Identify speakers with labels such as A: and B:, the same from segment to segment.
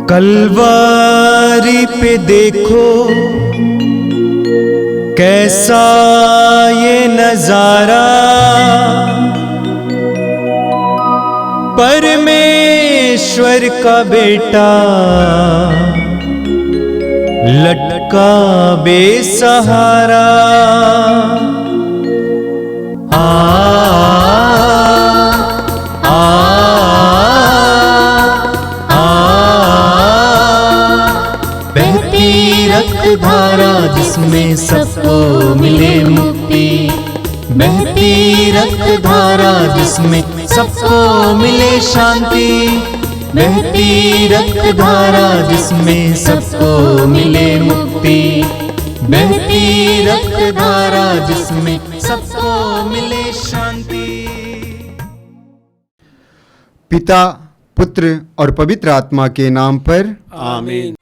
A: कलवारी पे देखो कैसा ये नजारा, परमेश्वर का बेटा लटका बेसहारा।
B: धारा जिसमें सबको मिले मुक्ति, बहती रक्त धारा जिसमें सबको मिले शांति, बहती रक्त धारा जिसमें सबको मिले मुक्ति, बहती रक्त धारा जिसमें सबको मिले शांति।
C: पिता, पुत्र और पवित्र आत्मा के नाम पर
D: आमीन।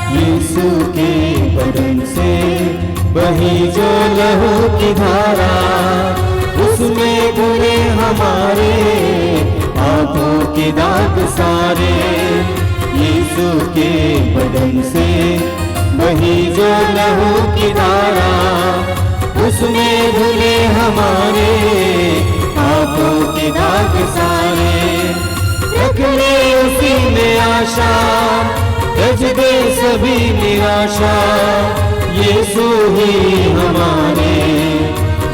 B: यीशु के बदन से बही जो लहू की धारा, उसमें धुले हमारे पापों के दाग सारे। यीशु के बदन से बही जो लहू की धारा, उसमें धुले हमारे पापों के दाग सारे। रख ले उसी में आशा, रज दे सभी निराशा, यीशु ही हमारे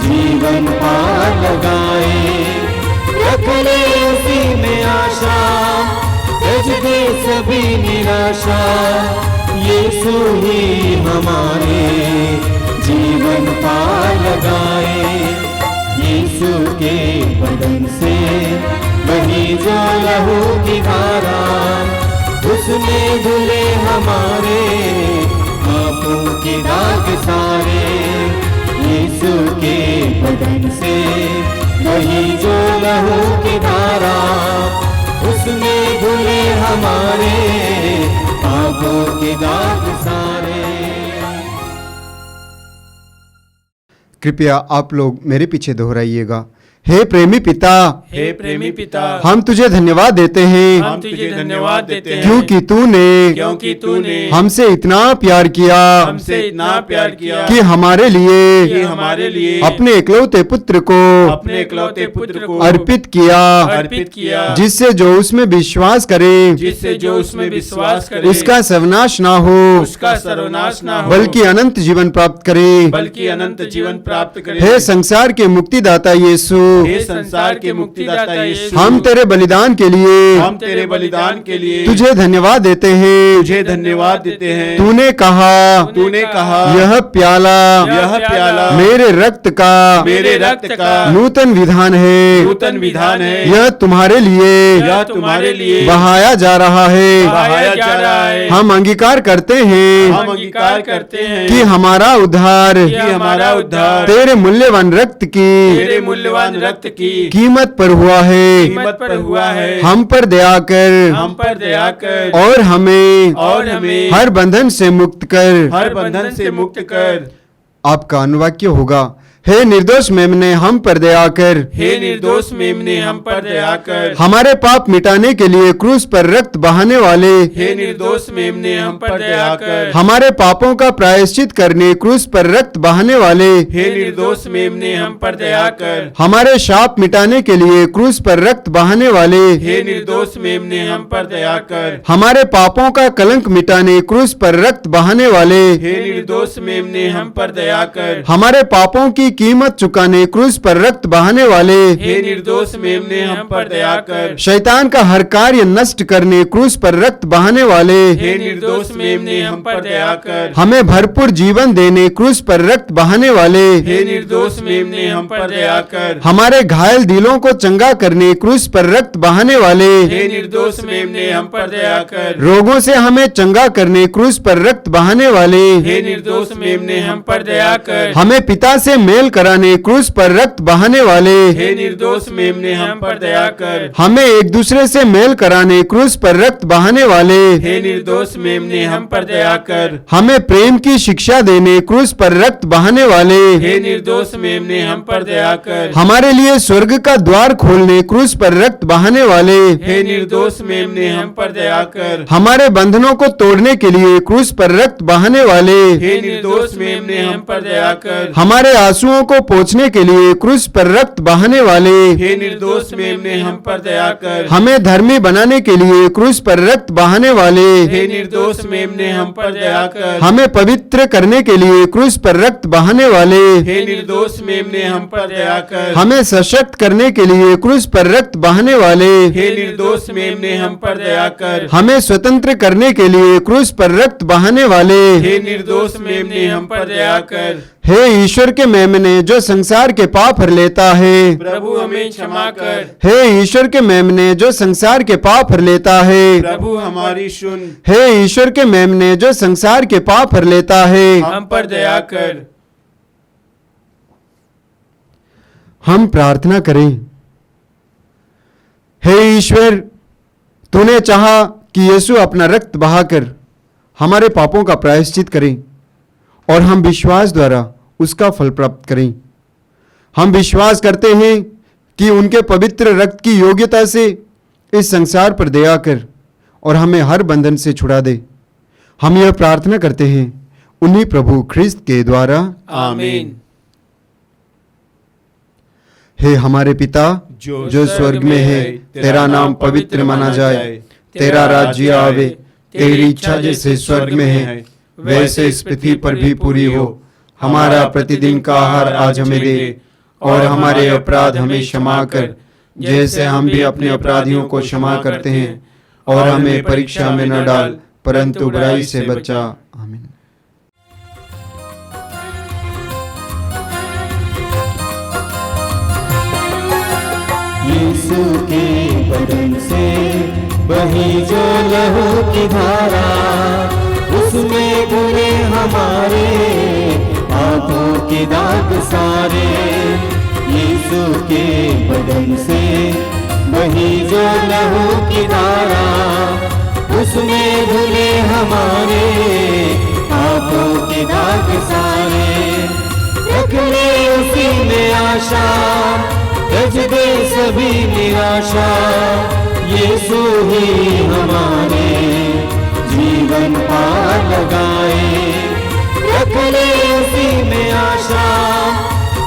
B: जीवन पार लगाए। रख ले उसी में आशा, रज दे सभी निराशा, यीशु ही हमारे जीवन पार लगाए। यीशु के बदन से बही जो लहू की धारा, उसमें धुले हमारे पापों के दाग सारे। यीशु के बदन से वही जो लहू की धारा, उसमें धुले हमारे पापों के दाग सारे।
C: कृपया आप लोग मेरे पीछे दोहराइएगा। हे प्रेमी पिता,
D: हे प्रेमी पिता,
C: हम तुझे धन्यवाद देते हैं,
D: हम तुझे धन्यवाद देते हैं,
C: क्योंकि
D: तूने
C: हमसे इतना प्यार किया,
D: हमसे इतना प्यार किया
C: कि हमारे लिए अपने इकलौते पुत्र को अर्पित किया, जिससे जो उसमें विश्वास करे उसका सर्वनाश ना हो, बल्कि अनंत जीवन प्राप्त करे। हे संसार के मुक्तिदाता यीशु,
D: हे संसार के मुक्तिदाता यीशु,
C: हम तेरे बलिदान के लिए तुझे धन्यवाद देते हैं। तूने कहा यह प्याला मेरे रक्त का नूतन विधान है, यह तुम्हारे लिए बहाया जा रहा है। हम अंगीकार करते हैं कि हमारा उद्धार तेरे मूल्यवान रक्त की कीमत पर हुआ है। हम पर दया कर और हमें हर बंधन से मुक्त कर। आपका अनुवाक्य होगा, हे निर्दोष मेमने हम पर दया कर, हमारे पाप मिटाने के लिए क्रूस पर रक्त बहाने वाले, हमारे पापों का प्रायश्चित करने क्रूस पर रक्त बहाने वाले, हमारे शाप मिटाने के लिए क्रूस पर रक्त बहाने वाले, हमारे पापों का कलंक मिटाने क्रूस पर रक्त बहाने वाले, हमारे पापों की कीमत चुकाने क्रूस पर रक्त बहाने वाले,
D: हम पर दया कर।
C: शैतान का हर कार्य नष्ट करने क्रूस पर रक्त बहाने वाले,
D: हम पर दया कर।
C: हमें भरपूर जीवन देने क्रूस पर रक्त बहाने वाले,
D: हम पर दया कर।
C: हमारे घायल दिलों को चंगा करने क्रूस पर रक्त बहाने वाले,
D: हम पर दया कर।
C: रोगों से हमें चंगा करने क्रूस पर रक्त बहाने वाले,
D: हम पर दया कर।
C: हमें पिता से मेल मेल कराने क्रूस पर रक्त बहाने वाले,
D: हे निर्दोष मेमने हम पर दया कर।
C: हमें एक दूसरे से मेल कराने क्रूस पर रक्त बहाने वाले,
D: हे निर्दोष मेमने हम पर दया कर।
C: हमें प्रेम की शिक्षा देने क्रूस पर रक्त बहाने वाले,
D: हे निर्दोष मेमने हम पर दया कर।
C: हमारे लिए स्वर्ग का द्वार खोलने क्रूस पर रक्त बहाने वाले,
D: हे निर्दोष मेमने हम पर दया कर।
C: हमारे बंधनों को तोड़ने के लिए क्रूस पर रक्त बहाने वाले,
D: हे निर्दोष मेमने हम पर दया कर।
C: हमारे आंसुओं को पोंछने के लिए क्रूस पर रक्त बहाने वाले,
D: हे निर्दोष मेमने हम पर दया कर।
C: हमें धर्मी बनाने के लिए क्रूस पर रक्त बहाने वाले,
D: हे निर्दोष मेमने हम पर दया कर।
C: हमें पवित्र करने के लिए क्रूस पर रक्त बहाने वाले,
D: हे निर्दोष मेमने हम पर दया कर।
C: हमें सशक्त करने के लिए क्रूस पर रक्त बहाने वाले,
D: हे निर्दोष मेमने हम पर दया कर।
C: हमें स्वतंत्र करने के लिए क्रूस पर रक्त बहाने वाले,
D: हे निर्दोष मेमने हम पर दया कर।
C: हे ईश्वर के मेमने जो संसार के पाप हर लेता है,
D: प्रभु हमें क्षमा कर।
C: हे ईश्वर के मेमने जो संसार के पाप हर लेता है,
D: प्रभु हमारी सुन।
C: हे ईश्वर के मेमने जो संसार के पाप हर लेता है,
D: हम पर दया कर।
C: हम प्रार्थना करें। हे ईश्वर, तूने चाहा कि यीशु अपना रक्त बहाकर हमारे पापों का प्रायश्चित करें और हम विश्वास द्वारा उसका फल प्राप्त करें। हम विश्वास करते हैं कि उनके पवित्र रक्त की योग्यता से इस संसार पर दया कर और हमें हर बंधन से छुड़ा दे। हम यह प्रार्थना करते हैं उन्हीं प्रभु ख्रिस्त के द्वारा,
D: आमीन।
C: हे हमारे पिता जो स्वर्ग में है, तेरा नाम पवित्र माना जाए, तेरा राज्य आवे, तेरी इच्छा जैसे स्वर्ग में है वैसे इस पृथ्वी पर भी पूरी हो। हमारा प्रतिदिन का आहार आज हमें दे और हमारे अपराध हमें क्षमा कर जैसे हम भी अपने अपराधियों को क्षमा करते हैं, और हमें परीक्षा में न डाल परंतु बुराई से बचा। आमीन।
B: यीशु के बदन से बही जो लहू की धारा, उसमें धुले हमारे पापों के दाग सारे। यीशु के बदन से बही जो लहू की धारा, उसमें धुले हमारे पापों के दाग सारे। रख ले उसी में आशा, रज दे सभी निराशा। यीशु ही हमारे जीवन पार लगाए। रख ले उसी में आशा,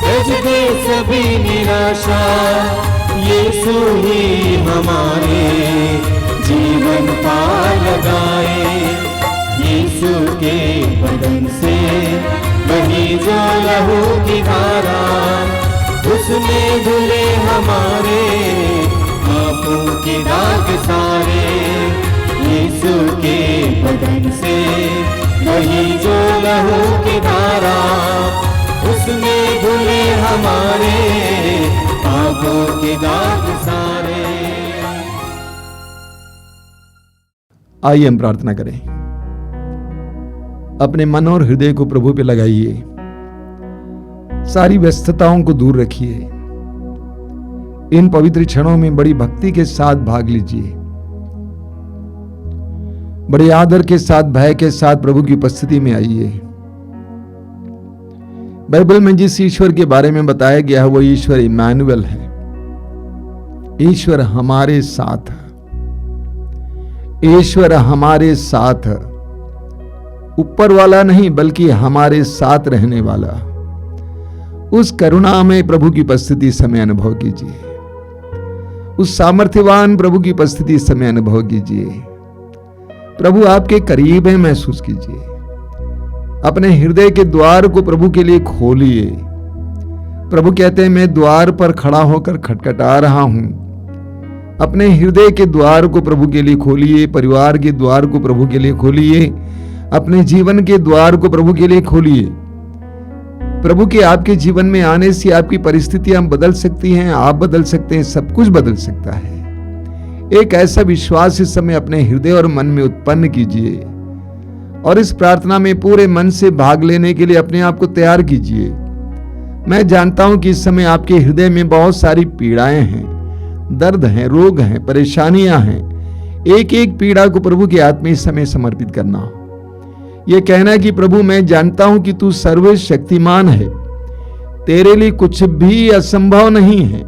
B: रज दे सभी निराशा। यीशु ही हमारे जीवन पार लगाए। यीशु के बदन से बही जो लहू की धारा, उसमें धुले हमारे पापों के दाग सारे। यीशु के बदन से बही जो लहू की धारा, उसमें धुले हमारे पापों के दाग सारे।
E: आइए हम प्रार्थना करें। अपने मन और हृदय को प्रभु पे लगाइए, सारी व्यस्तताओं को दूर रखिए। इन पवित्र क्षणों में बड़ी भक्ति के साथ भाग लीजिए, बड़े आदर के साथ, भय के साथ प्रभु की उपस्थिति में आइए। बाइबल में जिस ईश्वर के बारे में बताया गया है वो ईश्वर इम्मानुएल है, ईश्वर हमारे साथ है। ईश्वर हमारे साथ, ऊपर वाला नहीं बल्कि हमारे साथ रहने वाला। उस करुणा में प्रभु की उपस्थिति समय अनुभव कीजिए, उस सामर्थ्यवान प्रभु की उपस्थिति समय अनुभव कीजिए। प्रभु आपके करीब है, महसूस कीजिए। अपने हृदय के द्वार को प्रभु के लिए खोलिए। प्रभु कहते हैं मैं द्वार पर खड़ा होकर खटखटा रहा हूं। अपने हृदय के द्वार को प्रभु के लिए खोलिए, परिवार के द्वार को प्रभु के लिए खोलिए, अपने जीवन के द्वार को प्रभु के लिए खोलिए। प्रभु के आपके जीवन में आने से आपकी परिस्थितियां बदल सकती हैं, आप बदल सकते हैं, सब कुछ बदल सकता है। एक ऐसा विश्वास इस समय अपने हृदय और मन में उत्पन्न कीजिए और इस प्रार्थना में पूरे मन से भाग लेने के लिए अपने आप को तैयार कीजिए। मैं जानता हूं कि इस समय आपके हृदय में बहुत सारी पीड़ाएं हैं, दर्द हैं, रोग हैं, परेशानियां हैं। एक एक पीड़ा को प्रभु के हाथ में इस समय समर्पित करना, यह कहना कि प्रभु मैं जानता हूं कि तू सर्वशक्तिमान है, तेरे लिए कुछ भी असंभव नहीं है।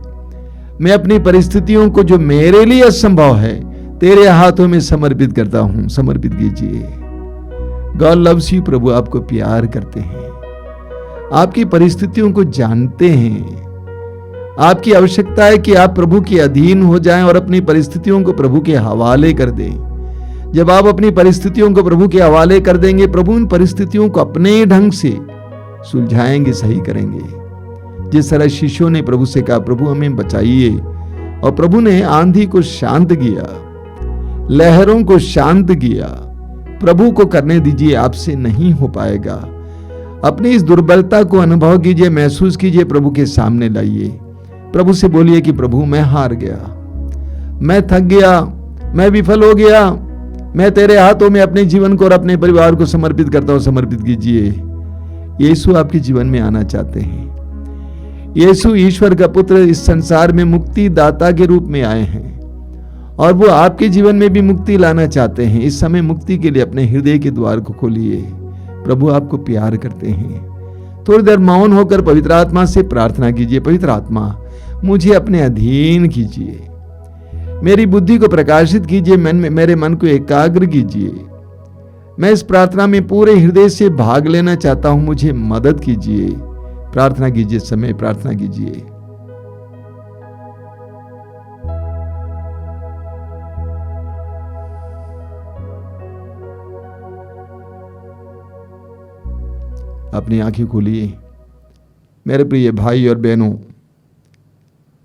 E: मैं अपनी परिस्थितियों को जो मेरे लिए असंभव है तेरे हाथों में समर्पित करता हूं। समर्पित कीजिए। God loves you. प्रभु आपको प्यार करते हैं, आपकी परिस्थितियों को जानते हैं। आपकी आवश्यकता है कि आप प्रभु के अधीन हो जाएं और अपनी परिस्थितियों को प्रभु के हवाले कर दें। जब आप अपनी परिस्थितियों को प्रभु के हवाले कर देंगे, प्रभु उन परिस्थितियों को अपने ढंग से सुलझाएंगे, सही करेंगे। जिस तरह शिष्यों ने प्रभु से कहा, प्रभु हमें बचाइए, और प्रभु ने आंधी को शांत किया, लहरों को शांत किया। प्रभु को करने दीजिए, आपसे नहीं हो पाएगा। अपनी इस दुर्बलता को अनुभव कीजिए, महसूस कीजिए, प्रभु के सामने लाइए। प्रभु से बोलिए कि प्रभु मैं हार गया, मैं थक गया, मैं विफल हो गया, मैं तेरे हाथों में अपने जीवन को और अपने परिवार को समर्पित करता हूं। समर्पित कीजिए। यीशु आपके जीवन में आना चाहते हैं। यीशु ईश्वर का पुत्र इस संसार में मुक्ति दाता के रूप में आए हैं और वो आपके जीवन में भी मुक्ति लाना चाहते हैं। इस समय मुक्ति के लिए अपने हृदय के द्वार को खोलिए। प्रभु आपको प्यार करते हैं। थोड़ी देर मौन होकर पवित्र आत्मा से प्रार्थना कीजिए। पवित्र आत्मा मुझे अपने अधीन कीजिए, मेरी बुद्धि को प्रकाशित कीजिए, मेरे मन को एकाग्र कीजिए। मैं इस प्रार्थना में पूरे हृदय से भाग लेना चाहता हूं, मुझे मदद कीजिए। प्रार्थना कीजिए, समय प्रार्थना कीजिए। अपनी आंखें खोलिए। मेरे प्रिय भाई और बहनों,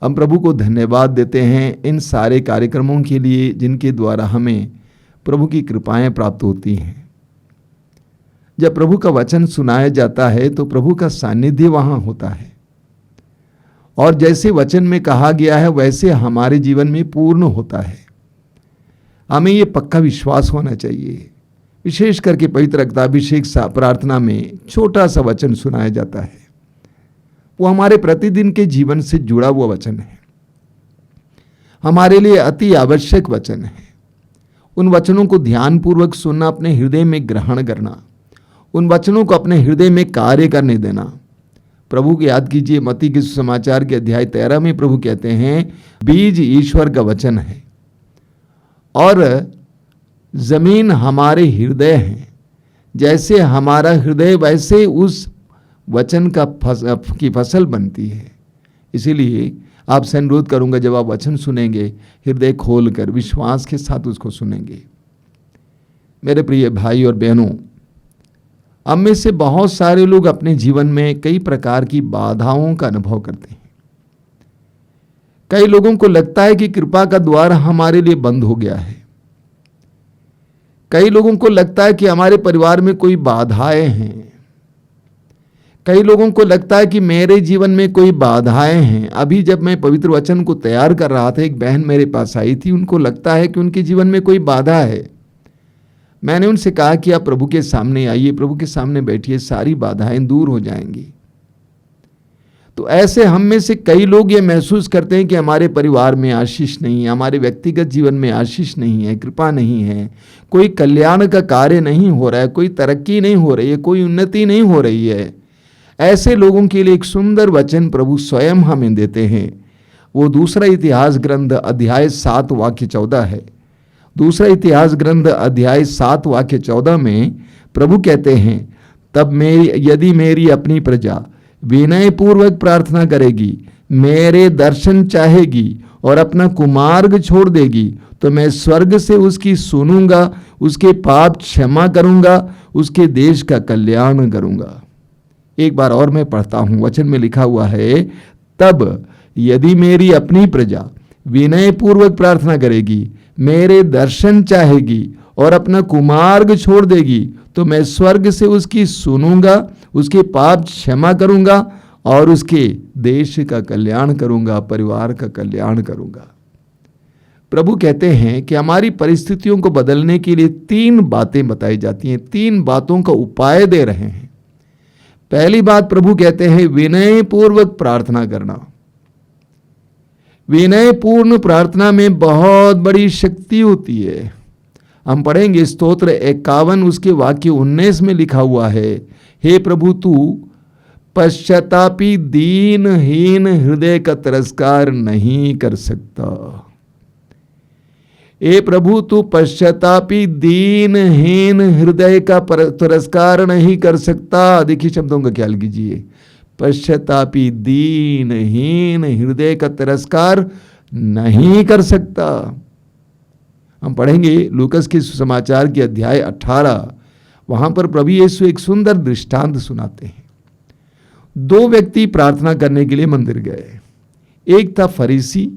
E: हम प्रभु को धन्यवाद देते हैं इन सारे कार्यक्रमों के लिए जिनके द्वारा हमें प्रभु की कृपाएं प्राप्त होती हैं। जब प्रभु का वचन सुनाया जाता है तो प्रभु का सानिध्य वहां होता है, और जैसे वचन में कहा गया है वैसे हमारे जीवन में पूर्ण होता है। हमें ये पक्का विश्वास होना चाहिए। विशेष करके पवित्र रक्ताभिषेक प्रार्थना में छोटा सा वचन सुनाया जाता है, वो हमारे प्रतिदिन के जीवन से जुड़ा हुआ वचन है, हमारे लिए अति आवश्यक वचन है। उन वचनों को ध्यानपूर्वक सुनना, अपने हृदय में ग्रहण करना, उन वचनों को अपने हृदय में कार्य करने देना। प्रभु को याद कीजिए, मत्ती के सुसमाचार के अध्याय 13 में प्रभु कहते हैं बीज ईश्वर का वचन है और जमीन हमारे हृदय है। जैसे हमारा हृदय वैसे उस वचन की फसल बनती है। इसीलिए आपसे अनुरोध करूंगा, जब आप वचन सुनेंगे हृदय खोलकर विश्वास के साथ उसको सुनेंगे। मेरे प्रिय भाई और बहनों, हम में से बहुत सारे लोग अपने जीवन में कई प्रकार की बाधाओं का अनुभव करते हैं। कई लोगों को लगता है कि कृपा का द्वार हमारे लिए बंद हो गया है। कई लोगों को लगता है कि हमारे परिवार में कोई बाधाएं हैं। कई लोगों को लगता है कि मेरे जीवन में कोई बाधाएं हैं। अभी जब मैं पवित्र वचन को तैयार कर रहा था, एक बहन मेरे पास आई थी, उनको लगता है कि उनके जीवन में कोई बाधा है। मैंने उनसे कहा कि आप प्रभु के सामने आइए, प्रभु के सामने बैठिए, सारी बाधाएं दूर हो जाएंगी। तो ऐसे हम में से कई लोग ये महसूस करते हैं कि हमारे परिवार में आशीष नहीं है, हमारे व्यक्तिगत जीवन में आशीष नहीं है, कृपा नहीं है, कोई कल्याण का कार्य नहीं हो रहा है, कोई तरक्की नहीं हो रही है, कोई उन्नति नहीं हो रही है। ऐसे लोगों के लिए एक सुंदर वचन प्रभु स्वयं हमें देते हैं। वो दूसरा इतिहास ग्रंथ अध्याय 7 वाक्य 14 है। दूसरा इतिहास ग्रंथ अध्याय 7 वाक्य 14 में प्रभु कहते हैं, तब यदि मेरी अपनी प्रजा विनय पूर्वक प्रार्थना करेगी, मेरे दर्शन चाहेगी और अपना कुमार्ग छोड़ देगी, तो मैं स्वर्ग से उसकी सुनूंगा, उसके पाप क्षमा करूंगा, उसके देश का कल्याण करूंगा। एक बार और मैं पढ़ता हूं, वचन में लिखा हुआ है, तब यदि मेरी अपनी प्रजा विनय पूर्वक प्रार्थना करेगी, मेरे दर्शन चाहेगी और अपना कुमार्ग छोड़ देगी, तो मैं स्वर्ग से उसकी सुनूंगा, उसके पाप क्षमा करूंगा और उसके देश का कल्याण करूंगा, परिवार का कल्याण करूंगा। प्रभु कहते हैं कि हमारी परिस्थितियों को बदलने के लिए 3 बातें बताई जाती हैं, 3 बातों का उपाय दे रहे हैं। पहली बात प्रभु कहते हैं विनय पूर्वक प्रार्थना करना। विनय पूर्ण प्रार्थना में बहुत बड़ी शक्ति होती है। हम पढ़ेंगे स्तोत्र 51 उसके वाक्य 19 में लिखा हुआ है, हे प्रभु तू पश्चातापी दीनहीन हृदय का तिरस्कार नहीं कर सकता। हे प्रभु तू पश्चातापी दीनहीन हृदय का तिरस्कार नहीं कर सकता। देखिए शब्दों का ख्याल कीजिए, पश्चातापी दीनहीन हृदय का तिरस्कार नहीं कर सकता। हम पढ़ेंगे लूकस के सुसमाचार के अध्याय 18, वहां पर प्रभु यीशु एक सुंदर दृष्टांत सुनाते हैं। दो व्यक्ति प्रार्थना करने के लिए मंदिर गए। एक था फरीसी,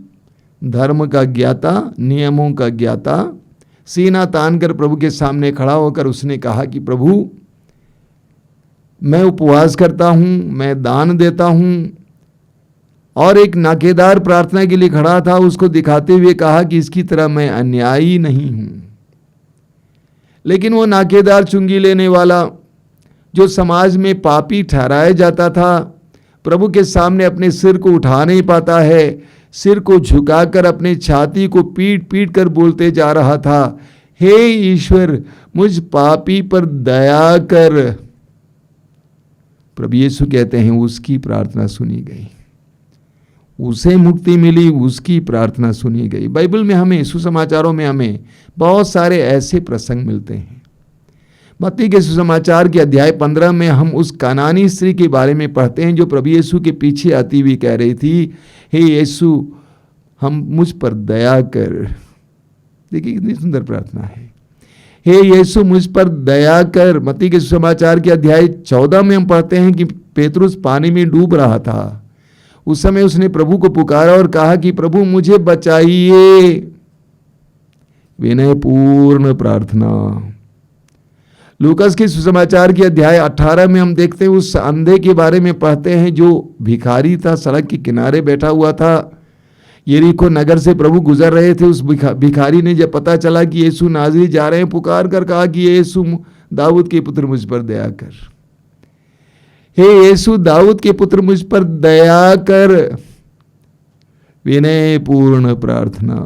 E: धर्म का ज्ञाता, नियमों का ज्ञाता। सीना तानकर प्रभु के सामने खड़ा होकर उसने कहा कि प्रभु मैं उपवास करता हूं, मैं दान देता हूं। और एक नाकेदार प्रार्थना के लिए खड़ा था, उसको दिखाते हुए कहा कि इसकी तरह मैं अन्यायी नहीं हूं। लेकिन वो नाकेदार चुंगी लेने वाला, जो समाज में पापी ठहराया जाता था, प्रभु के सामने अपने सिर को उठा नहीं पाता है, सिर को झुकाकर अपने छाती को पीट पीट कर बोलते जा रहा था, हे ईश्वर मुझ पापी पर दया कर। प्रभु यीशु कहते हैं उसकी प्रार्थना सुनी गई, उसे मुक्ति मिली, उसकी प्रार्थना सुनी गई। बाइबल में हमें, सुसमाचारों में हमें बहुत सारे ऐसे प्रसंग मिलते हैं। मत्ती के सुसमाचार के अध्याय 15 में हम उस कानानी स्त्री के बारे में पढ़ते हैं जो प्रभु यीशु के पीछे आती हुई कह रही थी, हे यीशु हम मुझ पर दया कर। देखिए कितनी सुंदर प्रार्थना है, हे यीशु मुझ पर दया कर। मत्ती के सुसमाचार के अध्याय 14 में हम पढ़ते हैं कि पेतरुस पानी में डूब रहा था। उस समय उसने प्रभु को पुकारा और कहा कि प्रभु मुझे बचाइए। विनयपूर्ण प्रार्थना। लूकास के सुसमाचार के अध्याय 18 में हम देखते हैं उस अंधे के बारे में पढ़ते हैं जो भिखारी था, सड़क के किनारे बैठा हुआ था। यरीको नगर से प्रभु गुजर रहे थे। उस भिखारी ने जब पता चला कि यीशु नाज़री जा रहे हैं, पुकार कर कहा कि यीशु दाऊद के पुत्र मुझ पर दया कर। हे यीशु दाऊद के पुत्र मुझ पर दया कर। विनयपूर्ण प्रार्थना।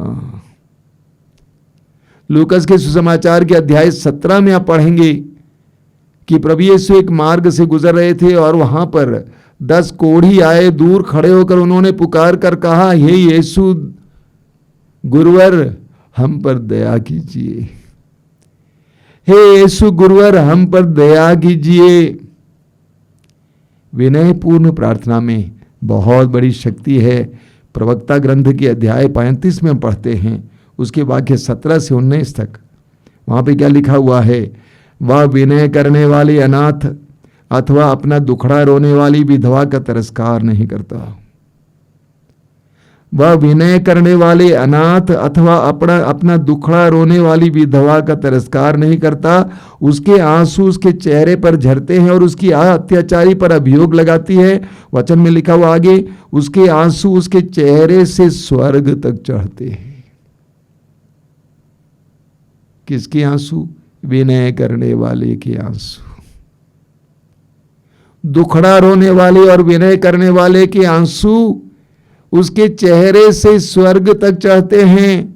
E: लूकास के सुसमाचार के अध्याय 17 में आप पढ़ेंगे कि प्रभु यीशु एक मार्ग से गुजर रहे थे और वहां पर 10 कोढ़ी आए। दूर खड़े होकर उन्होंने पुकार कर कहा, हे यीशु गुरुवर हम पर दया कीजिए, हे यीशु गुरुवर हम पर दया कीजिए। विनयपूर्ण प्रार्थना में बहुत बड़ी शक्ति है। प्रवक्ता ग्रंथ के अध्याय 35 में हम पढ़ते हैं उसके वाक्य 17 से 19 तक। वहां पे क्या लिखा हुआ है, वह विनय करने वाले अनाथ अथवा अपना दुखड़ा रोने वाली विधवा का तिरस्कार नहीं करता। वह विनय करने वाले अनाथ अथवा अपना दुखड़ा रोने वाली विधवा का तिरस्कार नहीं करता। उसके आंसू उसके चेहरे पर झरते हैं और उसकी अत्याचारी पर अभियोग लगाती है। वचन में लिखा हुआ आगे, उसके आंसू उसके चेहरे से स्वर्ग तक चढ़ते हैं। किसके आंसू? विनय करने वाले के आंसू। दुखड़ा रोने वाले और विनय करने वाले के आंसू उसके चेहरे से स्वर्ग तक चढ़ते हैं,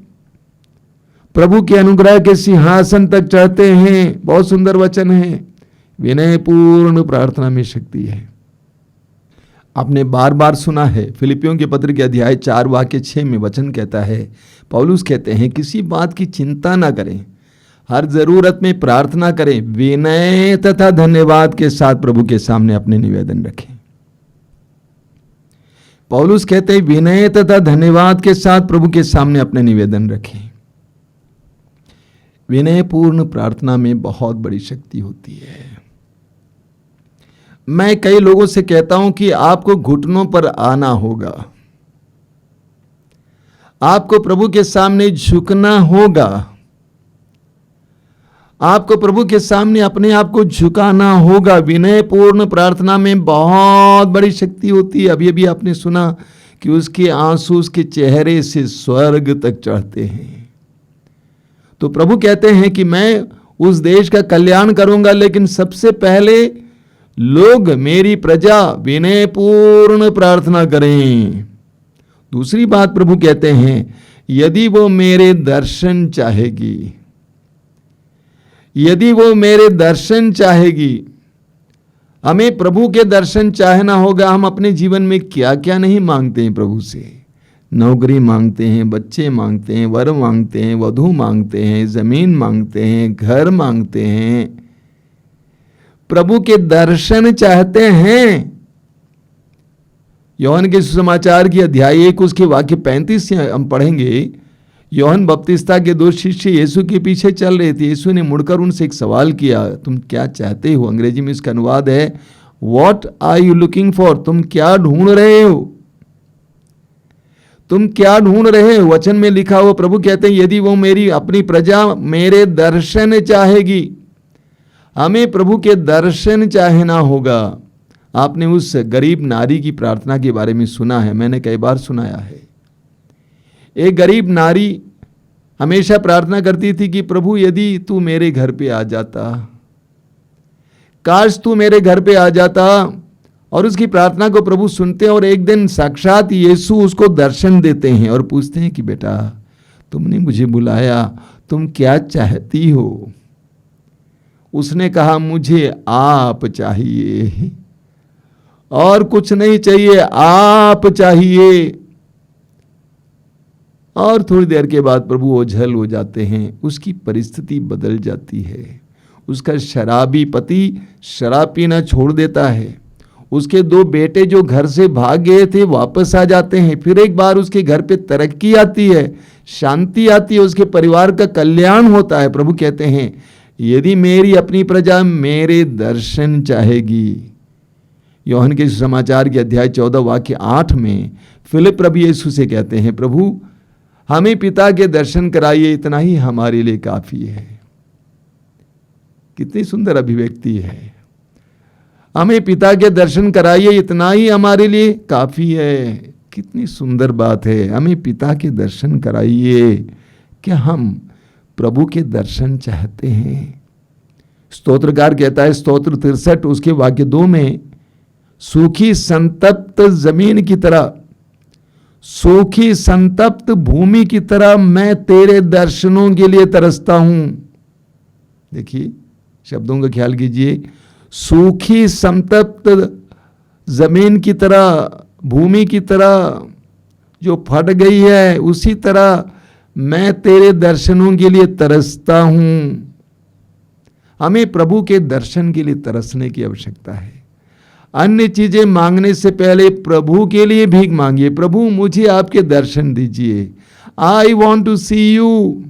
E: प्रभु के अनुग्रह के सिंहासन तक चढ़ते हैं। बहुत सुंदर वचन है। विनयपूर्ण प्रार्थना में शक्ति है। आपने बार बार सुना है, फिलिपियों के पत्र के अध्याय 4 वाक्य 6 में वचन कहता है, पौलुस कहते हैं किसी बात की चिंता ना करें, हर जरूरत में प्रार्थना करें, विनय तथा धन्यवाद के साथ प्रभु के सामने अपने निवेदन रखें। पौलुस कहते हैं विनय तथा धन्यवाद के साथ प्रभु के सामने अपने निवेदन रखें। विनयपूर्ण प्रार्थना में बहुत बड़ी शक्ति होती है। मैं कई लोगों से कहता हूं कि आपको घुटनों पर आना होगा, आपको प्रभु के सामने झुकना होगा, आपको प्रभु के सामने अपने आप को झुकाना होगा। विनयपूर्ण प्रार्थना में बहुत बड़ी शक्ति होती है। अभी अभी आपने सुना कि उसके आंसू उसके चेहरे से स्वर्ग तक चढ़ते हैं। तो प्रभु कहते हैं कि मैं उस देश का कल्याण करूंगा, लेकिन सबसे पहले लोग मेरी प्रजा विनयपूर्ण प्रार्थना करें। दूसरी बात प्रभु कहते हैं, यदि वो मेरे दर्शन चाहेगी, यदि वो मेरे दर्शन चाहेगी। हमें प्रभु के दर्शन चाहना होगा। हम अपने जीवन में क्या क्या नहीं मांगते हैं प्रभु से। नौकरी मांगते हैं, बच्चे मांगते हैं, वर मांगते हैं, वधू मांगते हैं, जमीन मांगते हैं, घर मांगते हैं, प्रभु के दर्शन चाहते हैं। यूहन्ना के सुसमाचार की अध्याय 1 उसके वाक्य 35 से हम पढ़ेंगे। यूहन्ना बपतिस्ता के 2 शिष्य यीशु के पीछे चल रहे थे। यीशु ने मुड़कर उनसे एक सवाल किया, तुम क्या चाहते हो? अंग्रेजी में इसका अनुवाद है, what are you looking for? तुम क्या ढूंढ रहे हो? तुम क्या ढूंढ रहे हो? वचन में लिखा हुआ प्रभु कहते हैं, यदि वो मेरी अपनी प्रजा मेरे दर्शन चाहेगी। हमें प्रभु के दर्शन चाहना होगा। आपने उस गरीब नारी की प्रार्थना के बारे में सुना है, मैंने कई बार सुनाया है। एक गरीब नारी हमेशा प्रार्थना करती थी कि प्रभु यदि तू मेरे घर पे आ जाता, काश तू मेरे घर पे आ जाता। और उसकी प्रार्थना को प्रभु सुनते हैं और एक दिन साक्षात यीशु उसको दर्शन देते हैं और पूछते हैं कि बेटा तुमने मुझे बुलाया, तुम क्या चाहती हो? उसने कहा मुझे आप चाहिए और कुछ नहीं चाहिए, आप चाहिए। और थोड़ी देर के बाद प्रभु ओझल हो जाते हैं, उसकी परिस्थिति बदल जाती है। उसका शराबी पति शराब पीना छोड़ देता है। उसके 2 बेटे जो घर से भाग गए थे वापस आ जाते हैं। फिर एक बार उसके घर पे तरक्की आती है, शांति आती है, उसके परिवार का कल्याण होता है। प्रभु कहते हैं, यदि मेरी अपनी प्रजा मेरे दर्शन चाहेगी। यूहन्ना के सुसमाचार के अध्याय 14 वाक्य 8 में फिलिप प्रभु यीशु से कहते हैं, प्रभु हमें पिता के दर्शन कराइए, इतना ही हमारे लिए काफी है। कितनी सुंदर अभिव्यक्ति है। हमें पिता के दर्शन कराइए, इतना ही हमारे लिए काफी है। कितनी सुंदर बात है। हमें पिता के दर्शन कराइए। क्या हम प्रभु के दर्शन चाहते हैं? स्तोत्रकार कहता है, स्तोत्र 63 उसके वाक्य 2 में, सूखी संतप्त जमीन की तरह, सूखी संतप्त भूमि की तरह मैं तेरे दर्शनों के लिए तरसता हूं। देखिए शब्दों का ख्याल कीजिए, सूखी संतप्त जमीन की तरह, भूमि की तरह जो फट गई है, उसी तरह मैं तेरे दर्शनों के लिए तरसता हूं। हमें प्रभु के दर्शन के लिए तरसने की आवश्यकता है। अन्य चीजें मांगने से पहले प्रभु के लिए भीख मांगिए। प्रभु मुझे आपके दर्शन दीजिए। I want to see you.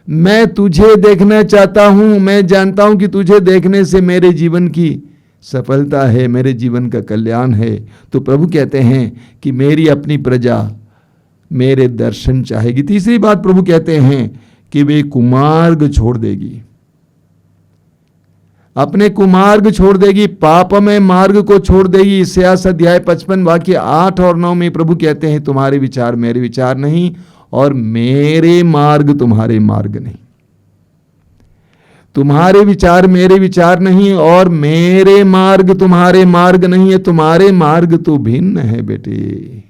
E: मैं तुझे देखना चाहता हूं। मैं जानता हूं कि तुझे देखने से मेरे जीवन की सफलता है, मेरे जीवन का कल्याण है। तो प्रभु कहते हैं कि मेरी अपनी प्रजा मेरे दर्शन चाहेगी। तीसरी बात प्रभु कहते हैं कि वे कुमार्ग छोड़ देगी, अपने कुमार्ग छोड़ देगी, पापमय मार्ग को छोड़ देगी। यशायाह अध्याय 55 वाक्य 8 और 9 में प्रभु कहते हैं, तुम्हारे विचार मेरे विचार नहीं और मेरे मार्ग तुम्हारे मार्ग नहीं। तुम्हारे विचार मेरे विचार नहीं और मेरे मार्ग तुम्हारे मार्ग नहीं है। तुम्हारे मार्ग तो भिन्न है बेटे।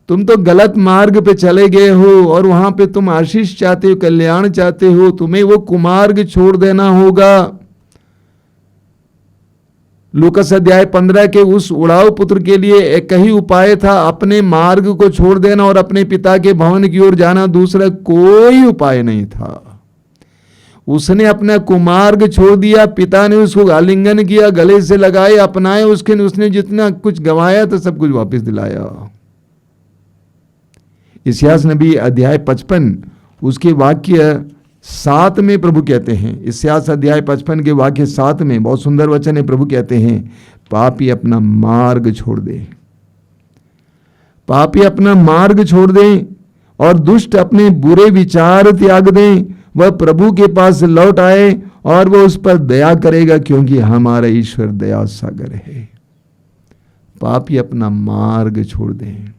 E: तुम तो गलत मार्ग पे चले गए हो और वहां पे तुम आशीष चाहते हो, कल्याण चाहते हो। तुम्हें वो कुमार्ग छोड़ देना होगा। लूकास अध्याय 15 के उस उड़ाऊ पुत्र के लिए एक ही उपाय था, अपने मार्ग को छोड़ देना और अपने पिता के भवन की ओर जाना। दूसरा कोई उपाय नहीं था। उसने अपना कुमार्ग छोड़ दिया। पिता ने उसको आलिंगन किया, गले से लगाए, अपनाए। उसने जितना कुछ गंवाया था सब कुछ वापस दिलाया। यशायाह नबी अध्याय 55 उसके वाक्य 7 में प्रभु कहते हैं, यशायाह अध्याय 55 के वाक्य 7 में बहुत सुंदर वचन है। प्रभु कहते हैं, पापी अपना मार्ग छोड़ दे, पापी अपना मार्ग छोड़ दें और दुष्ट अपने बुरे विचार त्याग दें। वह प्रभु के पास लौट आए और वह उस पर दया करेगा, क्योंकि हमारा ईश्वर दया सागर है। पापी अपना मार्ग छोड़ दें।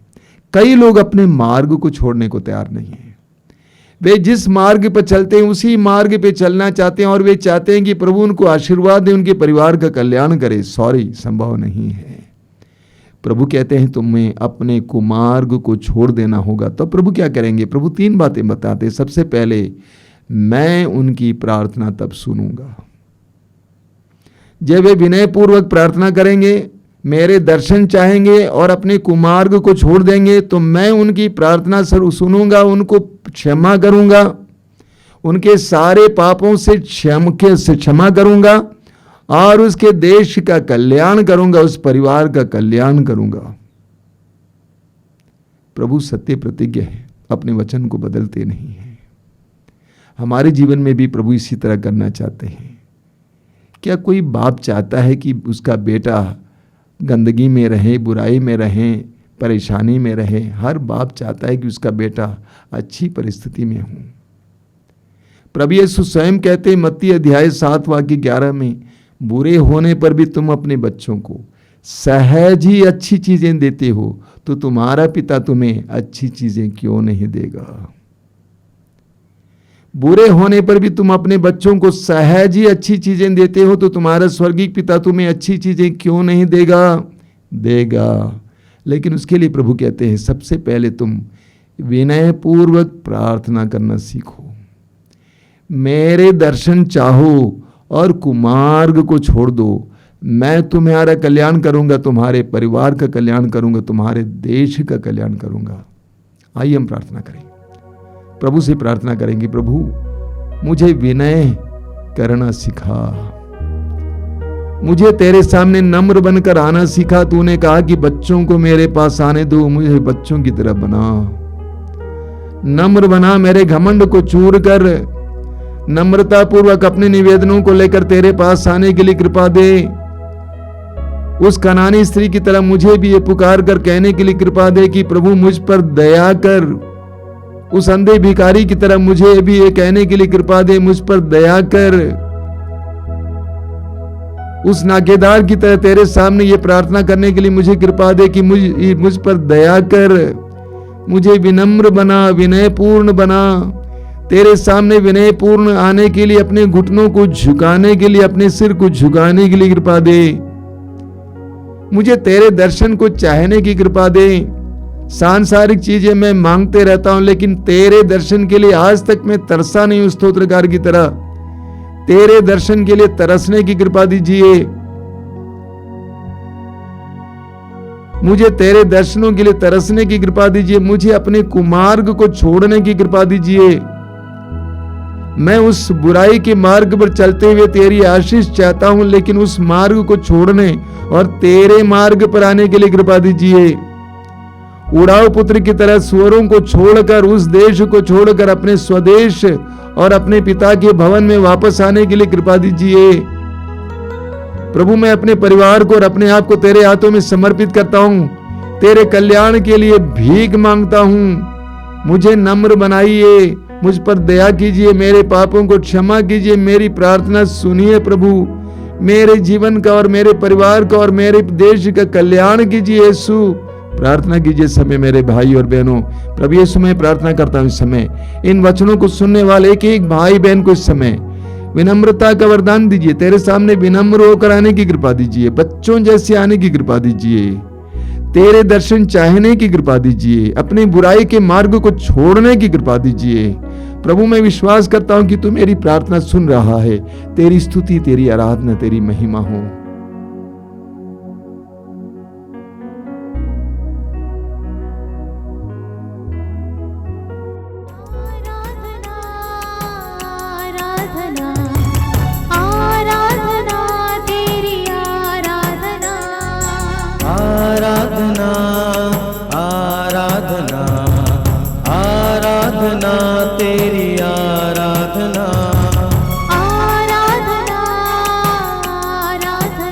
E: कई लोग अपने मार्ग को छोड़ने को तैयार नहीं है। वे जिस मार्ग पर चलते हैं उसी मार्ग पे चलना चाहते हैं और वे चाहते हैं कि प्रभु उनको आशीर्वाद दे, उनके परिवार का कल्याण करे। सॉरी, संभव नहीं है। प्रभु कहते हैं तुम्हें अपने कुमार्ग को छोड़ देना होगा। तो प्रभु क्या करेंगे? प्रभु 3 बातें बताते हैं। सबसे पहले, मैं उनकी प्रार्थना तब सुनूंगा। जब वे विनय पूर्वक प्रार्थना करेंगे, मेरे दर्शन चाहेंगे और अपने कुमार्ग को छोड़ देंगे, तो मैं उनकी प्रार्थना सुनूंगा, उनको क्षमा करूंगा, उनके सारे पापों से क्षमा करूंगा और उसके देश का कल्याण करूंगा, उस परिवार का कल्याण करूंगा। प्रभु सत्य प्रतिज्ञ है, अपने वचन को बदलते नहीं हैं। हमारे जीवन में भी प्रभु इसी तरह करना चाहते हैं। क्या कोई बाप चाहता है कि उसका बेटा गंदगी में रहे, बुराई में रहे, परेशानी में रहे? हर बाप चाहता है कि उसका बेटा अच्छी परिस्थिति में हो। प्रभु यीशु स्वयं कहते हैं मत्ती अध्याय 7 वाक्य 11 में, बुरे होने पर भी तुम अपने बच्चों को सहज ही अच्छी चीजें देते हो, तो तुम्हारा पिता तुम्हें अच्छी चीजें क्यों नहीं देगा? बुरे होने पर भी तुम अपने बच्चों को सहज ही अच्छी चीजें देते हो, तो तुम्हारा स्वर्गीय पिता तुम्हें अच्छी चीजें क्यों नहीं देगा। लेकिन उसके लिए प्रभु कहते हैं सबसे पहले तुम विनय पूर्वक प्रार्थना करना सीखो। मेरे दर्शन चाहो और कुमार्ग को छोड़ दो। मैं तुम्हारा कल्याण करूंगा, तुम्हारे परिवार का कल्याण करूंगा, तुम्हारे देश का कल्याण करूंगा। आइए हम प्रार्थना करें, प्रभु से प्रार्थना करेंगे, प्रभु मुझे विनय करना सिखा, मुझे तेरे सामने नम्र बनकर आना सिखा। तूने कहा कि बच्चों को मेरे पास आने दो, मुझे बच्चों की तरह बना, नम्र बना, मेरे घमंड को चूर कर नम्रता पूर्वक अपने निवेदनों को लेकर तेरे पास आने के लिए कृपा दे। उस कनानी स्त्री की तरह मुझे भी ये पुकार कर कहने के लिए कृपा दे कि प्रभु मुझ पर दया कर। उस अंधे भिखारी की तरह मुझे भी ये कहने के लिए कृपा दे, मुझ पर दया कर। उस नाकेदार की तरह तेरे सामने ये प्रार्थना करने के लिए मुझे कृपा दे कि मुझ पर दया कर। मुझे विनम्र बना, विनयपूर्ण बना, तेरे सामने विनयपूर्ण आने के लिए, अपने घुटनों को झुकाने के लिए, अपने सिर को झुकाने के लिए कृपा दे। मुझे तेरे दर्शन को चाहने की कृपा दे। सांसारिक चीजें मैं मांगते रहता हूं, लेकिन तेरे दर्शन के लिए आज तक मैं तरसा नहीं हूं स्तोत्रकार की तरह। तेरे दर्शन के लिए तरसने की कृपा दीजिए। मुझे तेरे दर्शनों के लिए तरसने की कृपा दीजिए। मुझे अपने कुमार्ग को छोड़ने की कृपा दीजिए। मैं उस बुराई के मार्ग पर चलते हुए तेरी आशीष चाहता हूं, लेकिन उस मार्ग को छोड़ने और तेरे मार्ग पर आने के लिए कृपा दीजिए। उड़ाऊ पुत्र की तरह सुअरों को छोड़कर, उस देश को छोड़कर अपने स्वदेश और अपने पिता के भवन में वापस आने के लिए कृपा दीजिए। प्रभु मैं अपने परिवार को और अपने आप को तेरे हाथों में समर्पित करता हूं। तेरे कल्याण के लिए भीख मांगता हूं। मुझे नम्र बनाइए, मुझ पर दया कीजिए, मेरे पापों को क्षमा कीजिए, मेरी प्रार्थना सुनिए प्रभु। मेरे जीवन का और मेरे परिवार का और मेरे देश का कल्याण कीजिए यीशु। प्रार्थना कीजिए समय मेरे भाई और बहनों। प्रभु यीशु मैं प्रार्थना करता हूं इस समय इन वचनों को सुनने वाले एक एक भाई बहन को इस समय विनम्रता का वरदान दीजिए। तेरे सामने विनम्र होकर आने की कृपा दीजिए। बच्चों जैसे आने की कृपा दीजिए। तेरे दर्शन चाहने की कृपा दीजिए। अपनी बुराई के मार्ग को छोड़ने की कृपा दीजिए। प्रभु मैं विश्वास करता हूं कि तू मेरी प्रार्थना सुन रहा है। तेरी स्तुति, तेरी आराधना, तेरी महिमा हो।
B: आराधना आराधना आराधना तेरी आराधना आराधना आराधना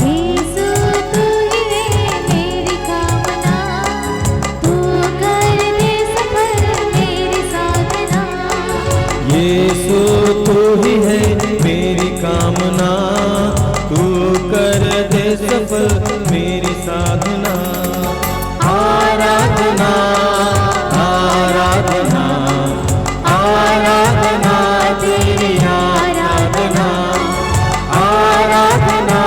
F: यीशु तू ही है मेरी कामना, तू कर दे सफल मेरी साधना।
B: यीशु तू ही है मेरी कामना, तू कर दे सफल मेरी साधना। आराधना आराधना आराधना तेरी आराधना, आराधना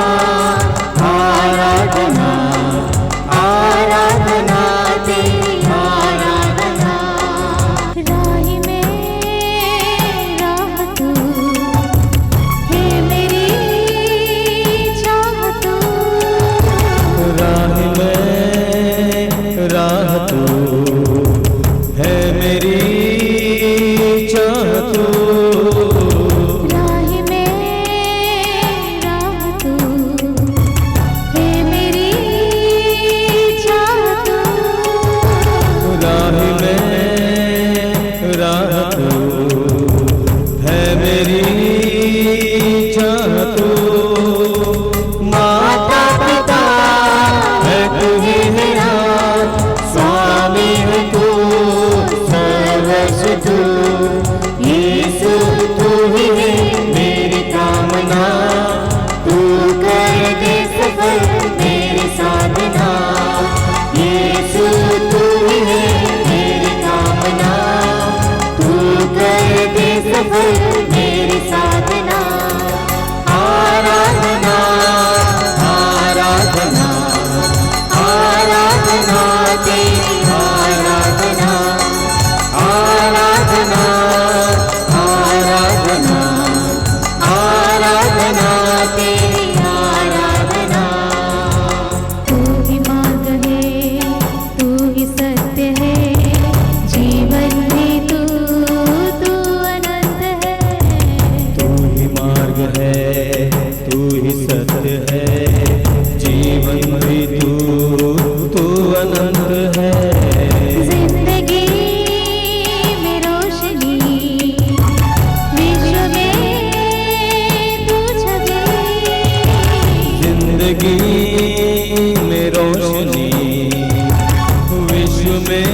B: आराधना आराधना तेरी आराधना।
F: राही में राह तू है मेरी चाह तू,
B: राह में राह तू है मेरी चाह तू,
F: राही में राह तू है मेरी चाह तू,
B: राह में राह तू है मेरी चाह तू। माता पिता है तू ही मेरा, स्वामी है तू सर्वस्व तू। यीशु तू ही है मेरी कामना, तू कर दे सफल मेरी साधना। यीशु तू ही है मेरी कामना, तू कर दे सफल मेरी साधना। आराधना आराधना आराधना तेरी आराधना, आराधना आराधना आराधना तेरी आराधना।
F: तू ही मार्ग है तू ही सत्य है, जीवन भी तू तू अनंत है।
B: तू ही मार्ग है तू ही सत्य है, जीवन भी तू तू अनंत है।
F: जिंदगी में रोशनी, विश्व में तू छवि।
B: जिंदगी में रोशनी, विश्व में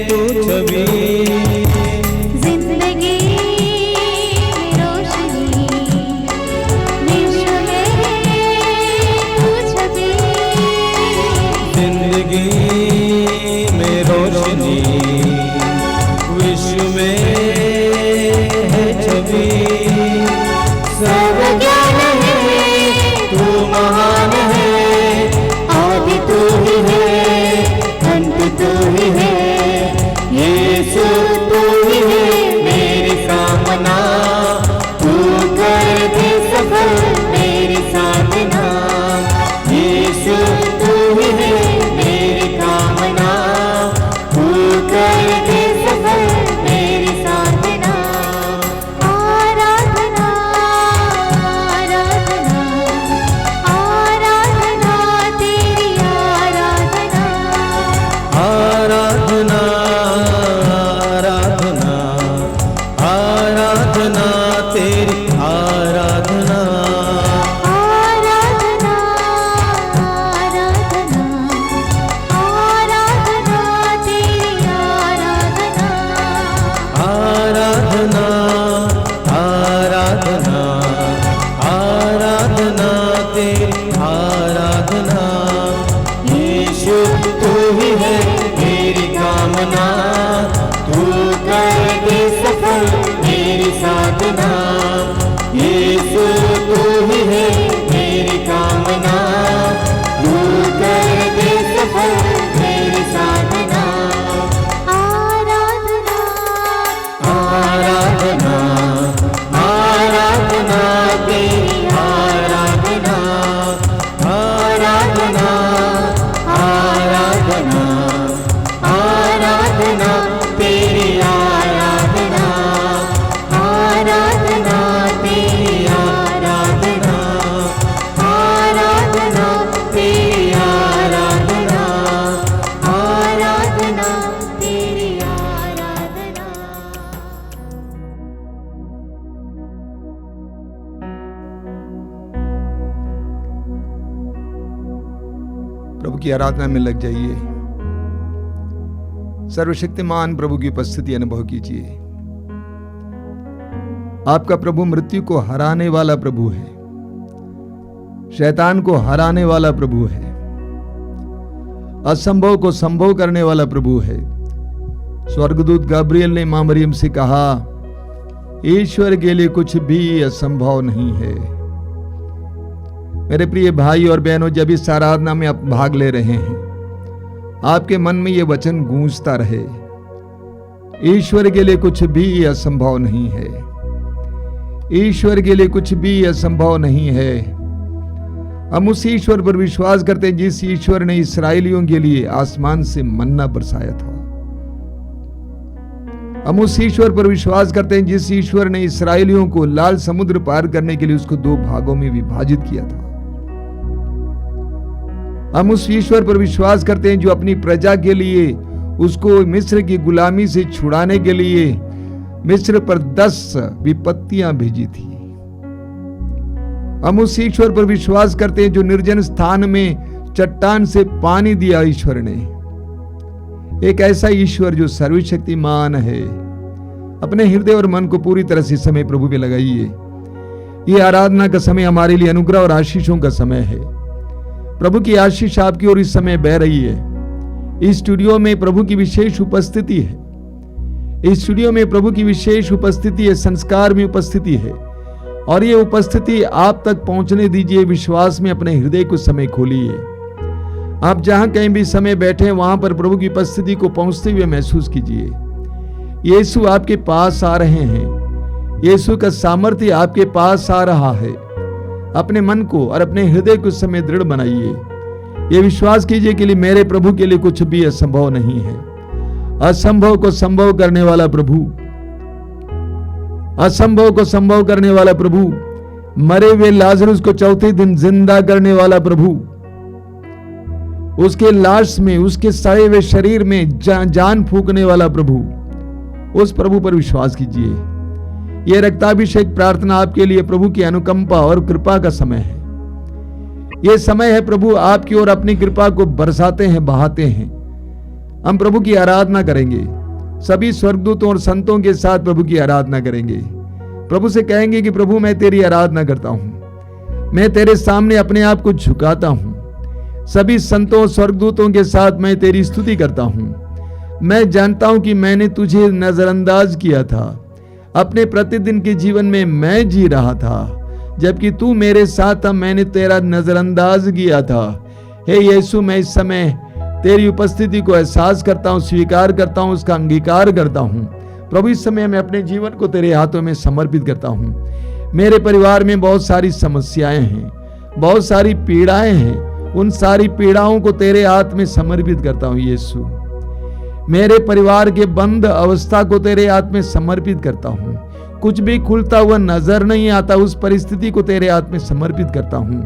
B: तू छवि।
F: जिंदगी में रोशनी, विश्व में तू छवि।
B: जिंदगी में रोशनी, विश्व में है छवि। सर्व ज्ञान है तू महान है, आदि तू ही है अंत तू ही है। यीशु तू ही है मेरी कामना, तू कर दे सफल मेरी साधना। यीशु तू ही है मेरी कामना, तू कर दे सफल मेरी साधना।
F: आराधना आराधना आराधना तेरी आराधना,
B: आराधना आराधना आराधना तेरी आराधना।
F: आराधना आराधना आराधना तेरी आराधना,
B: आराधना आराधना आराधना तेरी आराधना। यीशु तू ही है मेरी कामना, तू कर दे सफल मेरी साधना। यीशु तू ही है मेरी कामना, तू कर दे सफल मेरी साधना।
F: आराधना
B: आराधना आराधना तेरी आराधना, आराधना आराधना आराधना तेरी आराधना, आराधना तेरी आराधना, आराधना तेरी आराधना, आराधना तेरी आराधना।
E: प्रभु की आराधना में लग जाइए। सर्वशक्तिमान प्रभु की उपस्थिति अनुभव कीजिए। आपका प्रभु मृत्यु को हराने वाला प्रभु है, शैतान को हराने वाला प्रभु है, असंभव को संभव करने वाला प्रभु है। स्वर्गदूत गब्रियल ने मां मरियम से कहा, ईश्वर के लिए कुछ भी असंभव नहीं है। मेरे प्रिय भाई और बहनों, जब इस आराधना में आप भाग ले रहे हैं, आपके मन में यह वचन गूंजता रहे, ईश्वर के लिए कुछ भी असंभव नहीं है। ईश्वर के लिए कुछ भी असंभव नहीं है। हम उस ईश्वर पर विश्वास करते हैं जिस ईश्वर ने इस्राएलियों के लिए आसमान से मन्ना बरसाया था। हम उस ईश्वर पर विश्वास करते हैं जिस ईश्वर ने इस्राएलियों को लाल समुद्र पार करने के लिए उसको 2 भागों में विभाजित किया था। हम उस ईश्वर पर विश्वास करते हैं जो अपनी प्रजा के लिए उसको मिस्र की गुलामी से छुड़ाने के लिए मिस्र पर 10 विपत्तियां भेजी थी। हम उस ईश्वर पर विश्वास करते हैं जो निर्जन स्थान में चट्टान से पानी दिया ईश्वर ने। एक ऐसा ईश्वर जो सर्वशक्तिमान है। अपने हृदय और मन को पूरी तरह से समय प्रभु पे लगाइए। ये आराधना का समय हमारे लिए अनुग्रह और आशीषों का समय है। प्रभु की आशीष आपकी ओर इस समय बह रही है। इस स्टूडियो में प्रभु की विशेष उपस्थिति है। इस स्टूडियो में प्रभु की विशेष उपस्थिति है, संस्कार में उपस्थिति है, और ये उपस्थिति आप तक पहुंचने दीजिए। विश्वास में अपने हृदय को समय खोलिए। आप जहां कहीं भी समय बैठे वहां पर प्रभु की उपस्थिति को पहुंचते हुए महसूस कीजिए। यीशु आपके पास आ रहे हैं। यीशु का सामर्थ्य आपके पास आ रहा है। अपने मन को और अपने हृदय को समय दृढ़ बनाइए। ये विश्वास कीजिए कि मेरे प्रभु के लिए कुछ भी असंभव नहीं है। असंभव को संभव करने वाला प्रभु, असंभव को संभव करने वाला प्रभु, मरे हुए लाजरुस को चौथे दिन जिंदा करने वाला प्रभु, उसके लाश में, उसके सड़े हुए शरीर में जान फूंकने वाला प्रभु, उस प्रभु पर विश्वास कीजिए। यह रक्ताभिषेक प्रार्थना आपके लिए प्रभु की अनुकंपा और कृपा का समय है। यह समय है प्रभु आपकी ओर अपनी कृपा को बरसाते हैं, बहाते हैं। हम प्रभु की आराधना करेंगे। सभी स्वर्गदूतों और संतों के साथ प्रभु की आराधना करेंगे। प्रभु से कहेंगे कि प्रभु मैं तेरी आराधना करता हूं, मैं तेरे सामने अपने आप को झुकाता हूं। सभी संतों स्वर्गदूतों के साथ मैं तेरी स्तुति करता हूं। मैं जानता हूं कि मैंने तुझे नजरअंदाज किया था। अपने प्रतिदिन के जीवन में मैं जी रहा था, जबकि तू मेरे साथ था, मैंने तेरा नजरअंदाज किया था। हे यीशु, मैं इस समय तेरी उपस्थिति को एहसास करता हूं, स्वीकार करता हूं, उसका अंगीकार करता हूं। प्रभु इस समय मैं अपने जीवन को तेरे हाथों में समर्पित करता हूं। मेरे परिवार में बहुत सारी समस्याएं हैं, बहुत सारी पीड़ाएं हैं। उन सारी पीड़ाओं को तेरे हाथ में समर्पित करता हूं यीशु। मेरे परिवार के बंद अवस्था को तेरे हाथ में समर्पित करता हूं। कुछ भी खुलता हुआ नजर नहीं आता, उस परिस्थिति को तेरे हाथ में समर्पित करता हूं।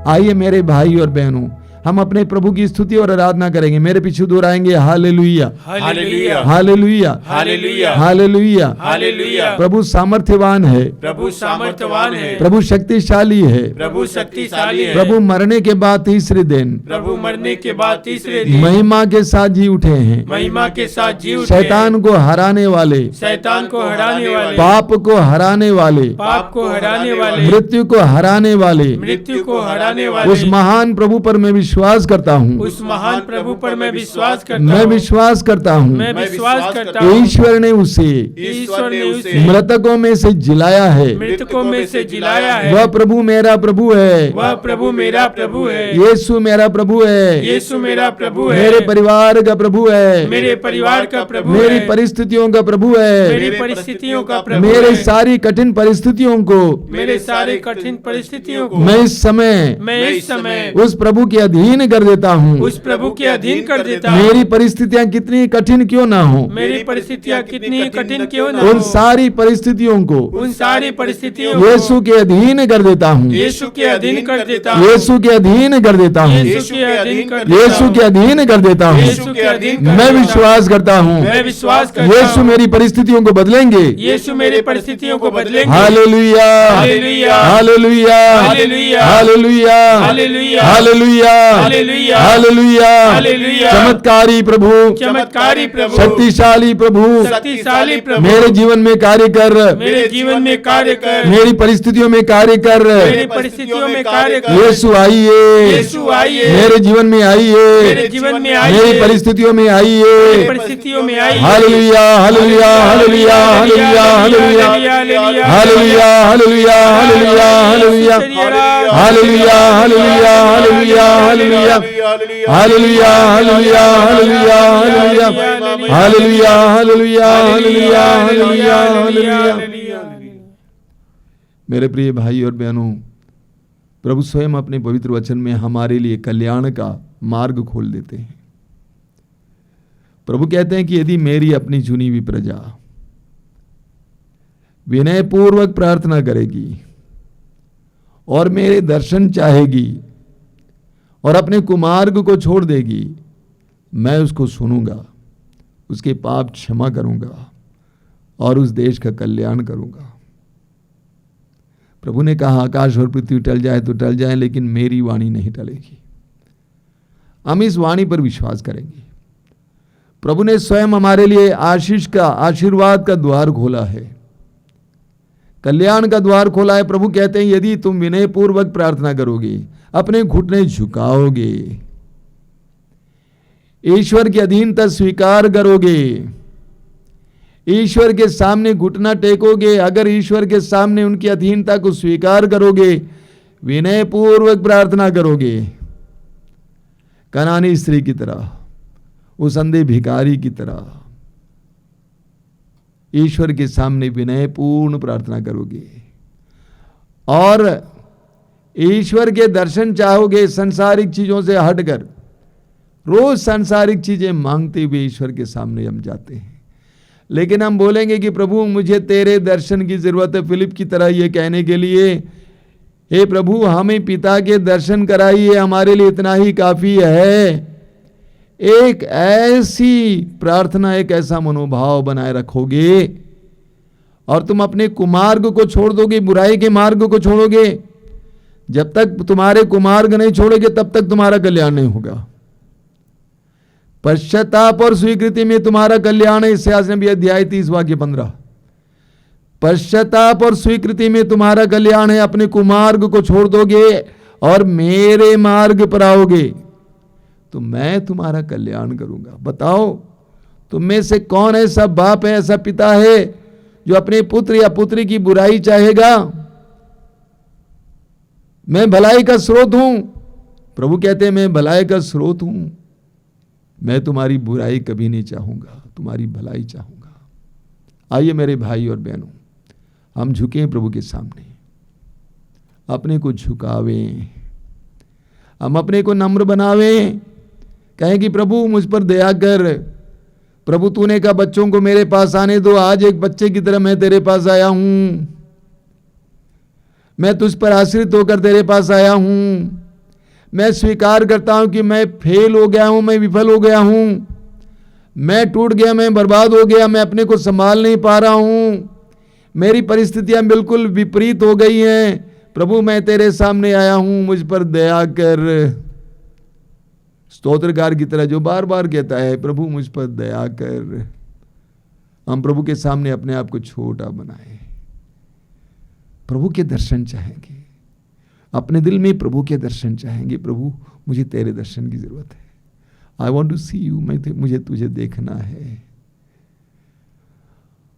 E: आइए मेरे भाई और बहनों, हम अपने प्रभु की स्तुति और आराधना करेंगे। मेरे पीछे दोहराएंगे hallelujah,
D: hallelujah,
E: hallelujah,
D: hallelujah,
E: hallelujah,
D: hallelujah.
E: प्रभु सामर्थ्यवान है,
D: प्रभु सामर्थ्यवान है,
E: प्रभु शक्तिशाली है,
D: प्रभु शक्तिशाली है,
E: प्रभु मरने के बाद तीसरे दिन,
D: प्रभु मरने के बाद तीसरे दिन
E: महिमा के साथ जी उठे हैं।
D: महिमा के साथ जी उठे।
E: शैतान को हराने वाले,
D: शैतान को हराने वाले,
E: पाप को हराने वाले,
D: पाप को हराने वाले,
E: मृत्यु को हराने वाले,
D: मृत्यु को हराने वाले,
E: उस महान प्रभु पर मैं विश्वास करता हूँ।
D: उस महान प्रभु पर मैं विश्वास करता
E: मैं
D: हूँ।
E: विश्वास करता हूँ।
D: मैं विश्वास करता हूँ।
E: ईश्वर ने उसे
D: ईश्वर ने उसे
E: मृतकों में से जिलाया है।
D: मृतकों में से जिलाया है।
E: वह प्रभु मेरा प्रभु है।
D: वह प्रभु मेरा प्रभु है।
E: यीशु मेरा प्रभु है।
D: यीशु मेरा प्रभु है।
E: मेरे परिवार का प्रभु है।
D: मेरे परिवार का प्रभु है।
E: मेरी परिस्थितियों का प्रभु है।
D: मेरी परिस्थितियों का प्रभु है।
E: मेरे सारी कठिन परिस्थितियों को,
D: मेरे सारे कठिन परिस्थितियों को
E: मैं इस समय उस प्रभु के अधीन कर देता हूँ।
D: उस प्रभु के अधीन कर देता हूँ।
E: मेरी परिस्थितियाँ कितनी कठिन क्यों ना हो,
D: मेरी परिस्थितियाँ कितनी कठिन क्यों ना
E: उन
D: हो,
E: सारी परिस्थितियों को
D: उन सारी परिस्थितियों
E: यीशु के अधीन कर देता हूँ।
D: यीशु के अधीन कर देता हूँ।
E: यीशु के अधीन कर देता हूँ।
D: यीशु के अधीन कर
E: यीशु के अधीन कर देता हूँ।
D: यीशु के अधीन
E: मैं विश्वास करता हूँ
D: मैं विश्वास करता
E: यीशु
D: हूँ।
E: मेरी परिस्थितियों को बदलेंगे।
D: यीशु मेरी परिस्थितियों को बदलेंगे।
E: Hallelujah,
D: hallelujah,
E: hallelujah,
D: hallelujah,
E: hallelujah,
D: hallelujah,
E: hallelujah,
D: hallelujah,
E: hallelujah,
D: hallelujah.
E: चमत्कारी प्रभु,
D: चमत्कारी प्रभु,
E: शक्तिशाली प्रभु,
D: शक्तिशाली प्रभु,
E: मेरे जीवन में कार्य कर,
D: मेरे जीवन में कार्य कर,
E: मेरी परिस्थितियों में कार्य कर।
D: मेरी परिस्थितियों में कार्य कर।
E: यीशु आइए,
D: यीशु आइए,
E: मेरे जीवन में आइए,
D: मेरे जीवन में आइए,
E: मेरी परिस्थितियों में
D: मेरी
E: आइए।
D: परिस्थितियों में आइए।
E: Hallelujah, hallelujah, hallelujah, hallelujah, hallelujah, hallelujah, hallelujah, hallelujah, hallelujah, hallelujah, hallelujah, hallelujah, hallelujah, hallelujah, hallelujah, hallelujah, hallelujah, hallelujah, hallelujah, hallelujah. मेरे प्रिय भाई और बहनों, प्रभु स्वयं अपने पवित्र वचन में हमारे लिए कल्याण का मार्ग खोल देते हैं। प्रभु कहते हैं कि यदि मेरी अपनी चुनी हुई प्रजा विनय पूर्वक प्रार्थना करेगी और मेरे दर्शन चाहेगी और अपने कुमार्ग को छोड़ देगी, मैं उसको सुनूंगा, उसके पाप क्षमा करूंगा और उस देश का कल्याण करूंगा। प्रभु ने कहा आकाश और पृथ्वी टल जाए तो टल जाए, लेकिन मेरी वाणी नहीं टलेगी। हम इस वाणी पर विश्वास करेंगे। प्रभु ने स्वयं हमारे लिए आशीष का, आशीर्वाद का द्वार खोला है, कल्याण का द्वार खोला है। प्रभु कहते हैं यदि तुम विनय पूर्वक प्रार्थना करोगे, अपने घुटने झुकाओगे, ईश्वर की अधीनता स्वीकार करोगे, ईश्वर के सामने घुटना टेकोगे, अगर ईश्वर के सामने उनकी अधीनता को स्वीकार करोगे, विनय पूर्वक प्रार्थना करोगे, कनानी स्त्री की तरह, उस अंधे भिखारी की तरह ईश्वर के सामने विनय पूर्ण प्रार्थना करोगे और ईश्वर के दर्शन चाहोगे, संसारिक चीजों से हटकर। रोज सांसारिक चीजें मांगते हुए ईश्वर के सामने हम जाते हैं, लेकिन हम बोलेंगे कि प्रभु मुझे तेरे दर्शन की जरूरत है, फिलिप की तरह ये कहने के लिए, हे प्रभु हमें पिता के दर्शन कराइए, हमारे लिए इतना ही काफी है। एक ऐसी प्रार्थना, एक ऐसा मनोभाव बनाए रखोगे और तुम अपने कुमार्ग को छोड़ दोगे, बुराई के मार्ग को छोड़ोगे। जब तक तुम्हारे कुमार्ग नहीं छोड़ोगे तब तक तुम्हारा कल्याण नहीं होगा। पश्चाताप और स्वीकृति में तुम्हारा कल्याण है। इस्यास नबी अध्याय 30 वाक्य 15। पश्चाताप और स्वीकृति में तुम्हारा कल्याण है। अपने कुमार्ग को छोड़ दोगे और मेरे मार्ग पर आओगे तो मैं तुम्हारा कल्याण करूंगा। बताओ तुम में से कौन ऐसा बाप है, ऐसा पिता है जो अपने पुत्र या पुत्री की बुराई चाहेगा? मैं भलाई का स्रोत हूं। प्रभु कहते हैं मैं भलाई का स्रोत हूं, मैं तुम्हारी बुराई कभी नहीं चाहूंगा, तुम्हारी भलाई चाहूंगा। आइए मेरे भाई और बहनों, हम झुकें प्रभु के सामने, अपने को झुकावें, हम अपने को नम्र बनावें, कहें कि प्रभु मुझ पर दया कर। प्रभु तूने कहा बच्चों को मेरे पास आने दो, आज एक बच्चे की तरह मैं तेरे पास आया हूं, मैं तुझ पर आश्रित होकर तेरे पास आया हूं। मैं स्वीकार करता हूं कि मैं फेल हो गया हूं, मैं विफल हो गया हूं, मैं टूट गया, मैं बर्बाद हो गया, मैं अपने को संभाल नहीं पा रहा हूं, मेरी परिस्थितियां बिल्कुल विपरीत हो गई हैं। प्रभु मैं तेरे सामने आया हूं, मुझ पर दया कर। स्तोत्रकार की तरह जो बार बार कहता है प्रभु मुझ पर दया कर। हम प्रभु के सामने अपने आप को छोटा बनाए, प्रभु के दर्शन चाहेंगे, अपने दिल में प्रभु के दर्शन चाहेंगे। प्रभु मुझे तेरे दर्शन की जरूरत है, I want to see you, मुझे तुझे देखना है।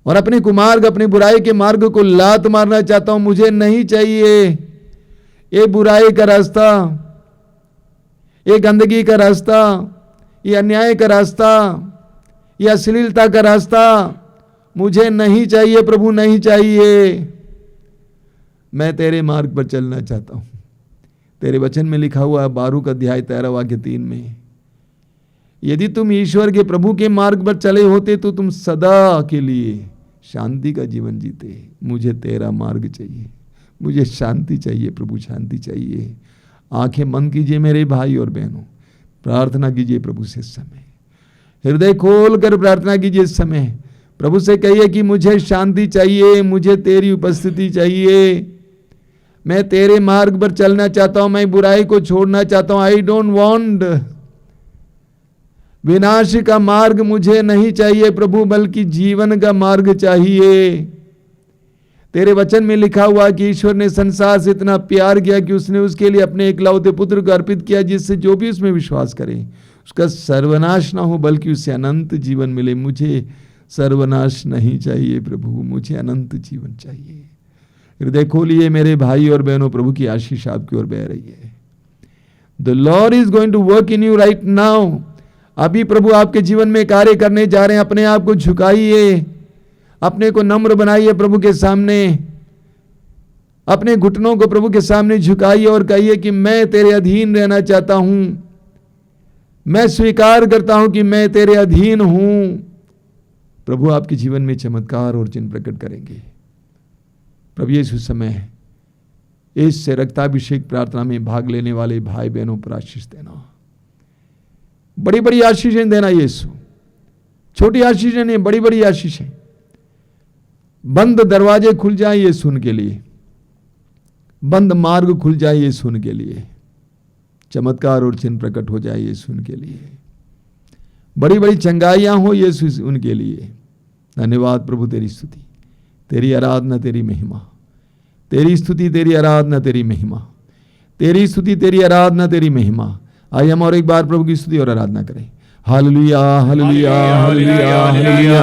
E: और अपने कुमार्ग, अपने बुराई के मार्ग को लात मारना चाहता हूं। मुझे नहीं चाहिए ये बुराई का रास्ता, ये गंदगी का रास्ता, ये अन्याय का रास्ता, ये अश्लीलता का रास्ता मुझे नहीं चाहिए। प्रभु नहीं चाहिए, मैं तेरे मार्ग पर चलना चाहता हूं। तेरे वचन में लिखा हुआ है 12 अध्याय 13 वाक्य 3 में, यदि तुम ईश्वर के प्रभु के मार्ग पर चले होते तो तुम सदा के लिए शांति का जीवन जीते। मुझे तेरा मार्ग चाहिए, मुझे शांति चाहिए प्रभु, शांति चाहिए। आंखें बंद कीजिए मेरे भाई और बहनों, प्रार्थना कीजिए प्रभु से इस समय, हृदय खोल कर प्रार्थना कीजिए इस समय। प्रभु से कहिए कि मुझे शांति चाहिए, मुझे तेरी उपस्थिति चाहिए, मैं तेरे मार्ग पर चलना चाहता हूं, मैं बुराई को छोड़ना चाहता हूं। आई डोंट वांट विनाश का मार्ग मुझे नहीं चाहिए प्रभु, बल्कि जीवन का मार्ग चाहिए। तेरे वचन में लिखा हुआ कि ईश्वर ने संसार से इतना प्यार किया कि उसने उसके लिए अपने एकलौते पुत्र को अर्पित किया, जिससे जो भी उसमें विश्वास करे उसका सर्वनाश ना हो बल्कि उससे अनंत जीवन मिले। मुझे सर्वनाश नहीं चाहिए प्रभु, मुझे अनंत जीवन चाहिए। हृदय खोलिए मेरे भाई और बहनों, प्रभु की आशीष आपकी ओर बह रही है। The Lord is going to work in you right now. अभी प्रभु आपके जीवन में कार्य करने जा रहे हैं। अपने आप को झुकाइए, अपने को नम्र बनाइए प्रभु के सामने, अपने घुटनों को प्रभु के सामने झुकाइए और कहिए कि मैं तेरे अधीन रहना चाहता हूं, मैं स्वीकार करता हूं कि मैं तेरे अधीन हूं। प्रभु आपके जीवन में चमत्कार और चिन्ह प्रकट करेंगे। प्रभु यीशु समय इस रक्ताभिषेक प्रार्थना में भाग लेने वाले भाई बहनों पर आशीष देना, बड़ी बड़ी आशीषें देना यीशु, छोटी आशीषें नहीं, बड़ी बड़ी आशीषें। बंद दरवाजे खुल जाए यीशु उनके लिए, बंद मार्ग खुल जाए यीशु उनके लिए, चमत्कार और चिन्ह प्रकट हो जाए यीशु उनके लिए, बड़ी बड़ी चंगाइयां हो यीशु उनके लिए। धन्यवाद प्रभु, तेरी स्तुति, तेरी आराधना, तेरी महिमा, तेरी स्तुति, तेरी आराधना, तेरी महिमा, तेरी स्तुति, तेरी आराधना, तेरी महिमा। आइए हम और एक बार प्रभु की स्तुति और आराधना करें। Hallelujah hallelujah hallelujah hallelujah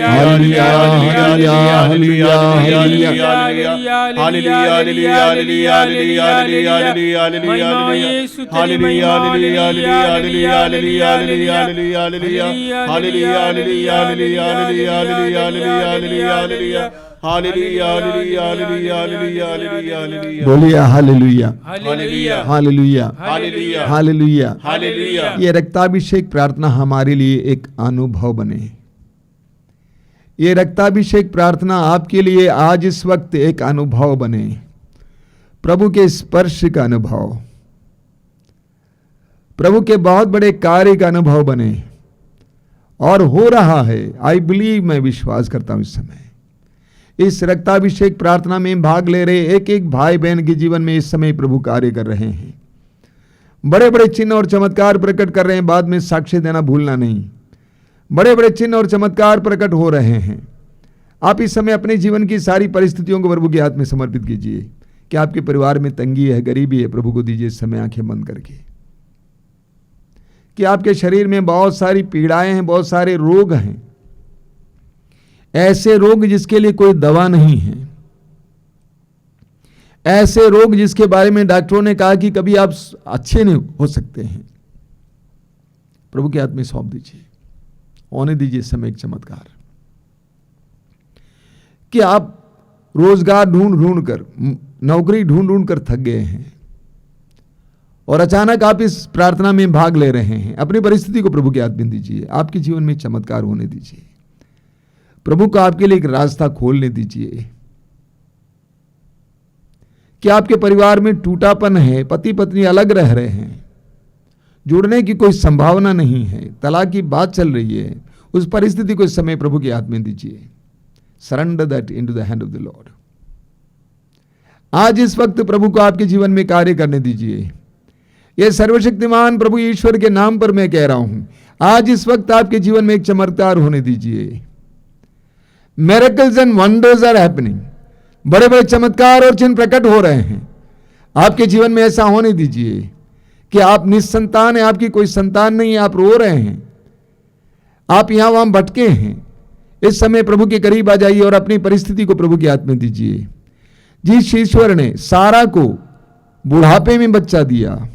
E: hallelujah hallelujah hallelujah बोलिए हालेलुया हालेलुया हालेलुया हालेलुया। ये रक्ताभिषेक प्रार्थना हमारे लिए एक अनुभव बने। ये रक्ताभिषेक प्रार्थना आपके लिए आज इस वक्त एक अनुभव बने, प्रभु के स्पर्श का अनुभव, प्रभु के बहुत बड़े कार्य का अनुभव बने। और हो रहा है, आई बिलीव, मैं विश्वास करता हूं इस समय इस रक्ताभिषेक प्रार्थना में भाग ले रहे एक एक भाई बहन के जीवन में इस समय प्रभु कार्य कर रहे हैं, बड़े बड़े चिन्ह और चमत्कार प्रकट कर रहे हैं। बाद में साक्ष्य देना भूलना नहीं, बड़े बड़े चिन्ह और चमत्कार प्रकट हो रहे हैं। आप इस समय अपने जीवन की सारी परिस्थितियों को प्रभु के हाथ में समर्पित कीजिए। कि आपके परिवार में तंगी है, गरीबी है, प्रभु को दीजिए इस समय आंखें बंद करके। कि आपके शरीर में बहुत सारी पीड़ाएं हैं, बहुत सारे रोग हैं, ऐसे रोग जिसके लिए कोई दवा नहीं है, ऐसे रोग जिसके बारे में डॉक्टरों ने कहा कि कभी आप अच्छे नहीं हो सकते हैं, प्रभु के हाथ में सौंप दीजिए। होने दीजिए इस समय एक चमत्कार। कि आप रोजगार ढूंढ कर, नौकरी ढूंढ कर थक गए हैं और अचानक आप इस प्रार्थना में भाग ले रहे हैं। अपनी परिस्थिति को प्रभु के हाथ में दीजिए, आपके जीवन में चमत्कार होने दीजिए। प्रभु को आपके लिए एक रास्ता खोलने दीजिए। कि आपके परिवार में टूटापन है, पति पत्नी अलग रह रहे हैं, जुड़ने की कोई संभावना नहीं है, तलाक की बात चल रही है, उस परिस्थिति को इस समय प्रभु के हाथ में दीजिए। Surrender that into the hand of the Lord. आज इस वक्त प्रभु को आपके जीवन में कार्य करने दीजिए। यह सर्वशक्तिमान प्रभु ईश्वर के नाम पर मैं कह रहा हूं, आज इस वक्त आपके जीवन में एक चमत्कार होने दीजिए। Miracles and wonders are happening. बड़े बड़े चमत्कार और चिन्ह प्रकट हो रहे हैं आपके जीवन में। ऐसा होने दीजिए कि आप निस्संतान हैं, आपकी कोई संतान नहीं है, आप रो रहे हैं, आप यहां वहां भटके हैं। इस समय प्रभु के करीब आ जाइए और अपनी परिस्थिति को प्रभु के हाथ में दीजिए। जिस ईश्वर ने सारा को बुढ़ापे में बच्चा दिया,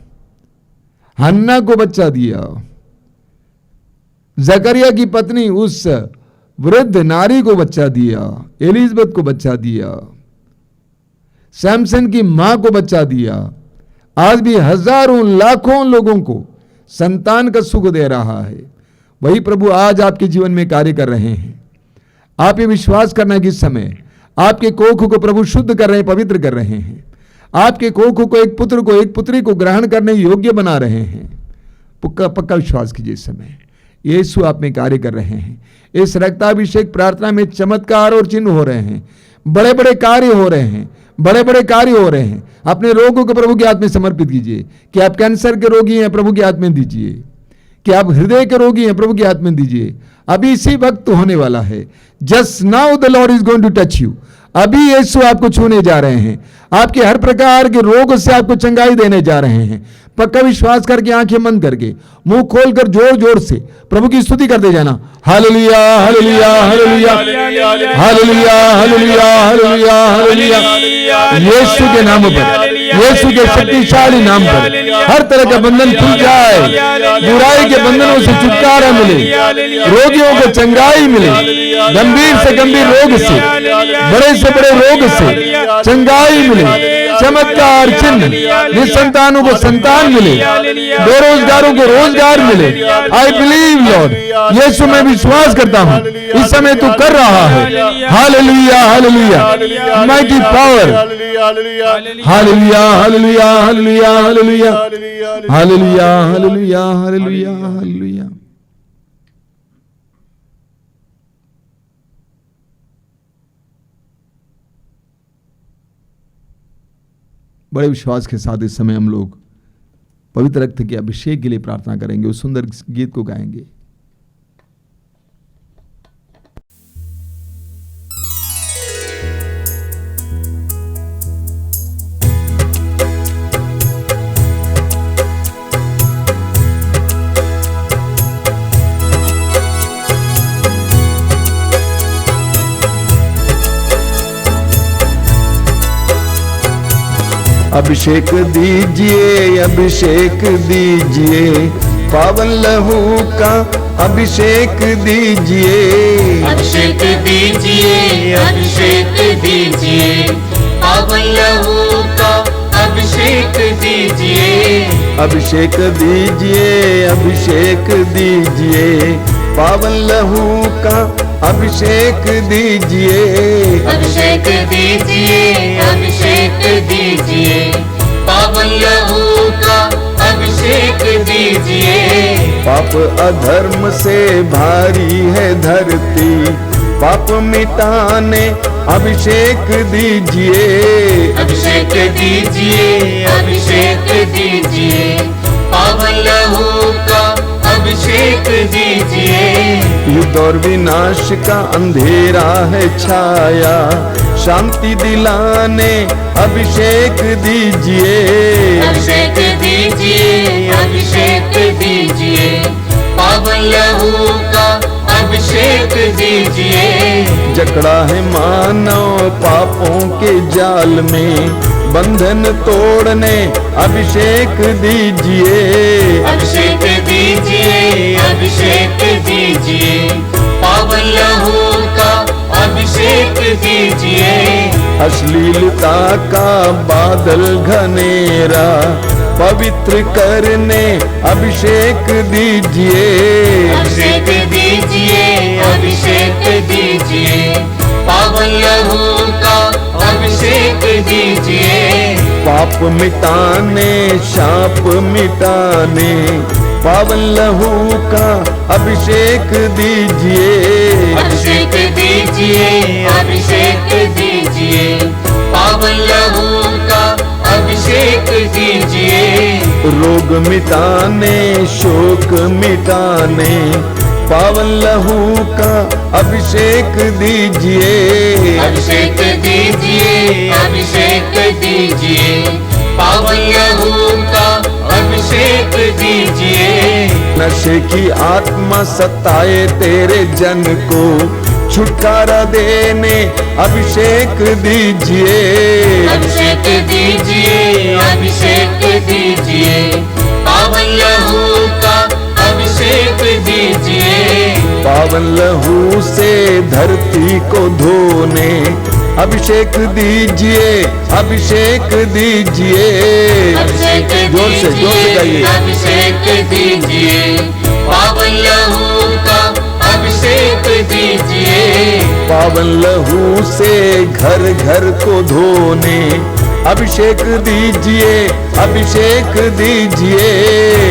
E: हन्ना को बच्चा दिया, जकरिया की पत्नी उस वृद्ध नारी को बच्चा दिया, एलिजबेथ को बच्चा दिया, सैमसन की मां को बच्चा दिया, आज भी हजारों लाखों लोगों को संतान का सुख दे रहा है, वही प्रभु आज आपके जीवन में कार्य कर रहे हैं। आप ये विश्वास करना कि इस समय आपके कोख को प्रभु शुद्ध कर रहे हैं, पवित्र कर रहे हैं। आपके कोख को, एक पुत्र को, एक पुत्री को ग्रहण करने योग्य बना रहे हैं। पक्का विश्वास कीजिए इस समय यीशु आप में कार्य कर रहे हैं। इस रक्ताभिषेक प्रार्थना में चमत्कार और चिन्ह हो रहे हैं, बड़े बड़े कार्य हो रहे हैं, बड़े बड़े कार्य हो रहे हैं। अपने रोगों को प्रभु के हाथ में समर्पित कीजिए। कि आप कैंसर के रोगी हैं, प्रभु के हाथ में दीजिए। कि आप हृदय के रोगी हैं, प्रभु के हाथ में दीजिए। अभी इसी वक्त होने वाला है। Just now the Lord is going to touch you. अभी यीशु आपको छूने जा रहे हैं। आपके हर प्रकार के रोग से आपको चंगाई देने जा रहे हैं। पक्का विश्वास करके, आंखें बंद करके, मुंह खोलकर जोर जोर से प्रभु की स्तुति करते जाना। Hallelujah, hallelujah, hallelujah, hallelujah, hallelujah, hallelujah, hallelujah. यीशु के नाम पर, यीशु के शक्तिशाली नाम पर हर तरह का बंधन खुल जाए। बुराई के बंधनों से छुटकारा मिले, रोगियों को चंगाई मिले, गंभीर से गंभीर रोग से, बड़े से बड़े रोग से चंगाई मिले, चमत्कार चिन्ह, निसंतानों को संतान मिले, बेरोजगारों को रोजगार मिले। आई बिलीव लॉर्ड, यीशु में विश्वास करता हूं, इस समय तू कर रहा है। Hallelujah, hallelujah, mighty power. Hallelujah, hallelujah, hallelujah, hallelujah, hallelujah, hallelujah, hallelujah, hallelujah. बड़े विश्वास के साथ इस समय हम लोग पवित्र रक्त के अभिषेक के लिए प्रार्थना करेंगे। उस सुंदर गीत को गाएंगे।
C: अभिषेक दीजिए, अभिषेक दीजिए, पावन लहू का अभिषेक दीजिए।
F: अभिषेक दीजिए, अभिषेक दीजिए, पावन लहू का अभिषेक दीजिए।
C: अभिषेक दीजिए, अभिषेक दीजिए, पावन लहू का अभिषेक दीजिए।
F: अभिषेक दीजिए, अभिषेक दीजिए, पावन लहू का अभिषेक दीजिए।
C: पाप अधर्म से भारी है धरती, पाप मिटाने अभिषेक दीजिए।
F: अभिषेक दीजिए, अभिषेक दीजिए, पावन लहू का अभिषेक दीजिए।
C: युद्ध और विनाश का अंधेरा है छाया, शांति दिलाने अभिषेक दीजिए।
F: अभिषेक दीजिए, अभिषेक दीजिए, पावन लहू का अभिषेक दीजिए।
C: जकड़ा है मानव पापों के जाल में, बंधन तोड़ने अभिषेक दीजिए।
F: अभिषेक दीजिए, अभिषेक दीजिए, पावन लहू का अभिषेक दीजिए।
C: अश्लीलता का बादल घनेरा पवित्र करने अभिषेक दीजिए।
F: अभिषेक दीजिए, अभिषेक दीजिए, पावन लहू का अभिषेक दीजिए।
C: पाप मिटाने शाप मिटाने पावन लहू का अभिषेक दीजिए।
F: अभिषेक दीजिए, अभिषेक दीजिए, पावन लहू का अभिषेक दीजिए।
C: रोग मिटाने शोक मिटाने पावन लहू का अभिषेक दीजिए।
F: अभिषेक दीजिए, अभिषेक दीजिए, पावन लहू का अभिषेक दीजिए।
C: नशे की आत्मा सताए तेरे जन को छुटकारा देने अभिषेक दीजिए।
F: अभिषेक दीजिए, अभिषेक दीजिए, पावन लहू का अभिषेक दीजिए।
C: पावन लहू से धरती को धोने अभिषेक दीजिए। अभिषेक दीजिए।
F: अभिषेक
C: जोर से गाइए।
F: अभिषेक दीजिए, पावन लहू का अभिषेक दीजिए।
C: पावन लहू से घर घर को धोने अभिषेक दीजिए। अभिषेक दीजिए।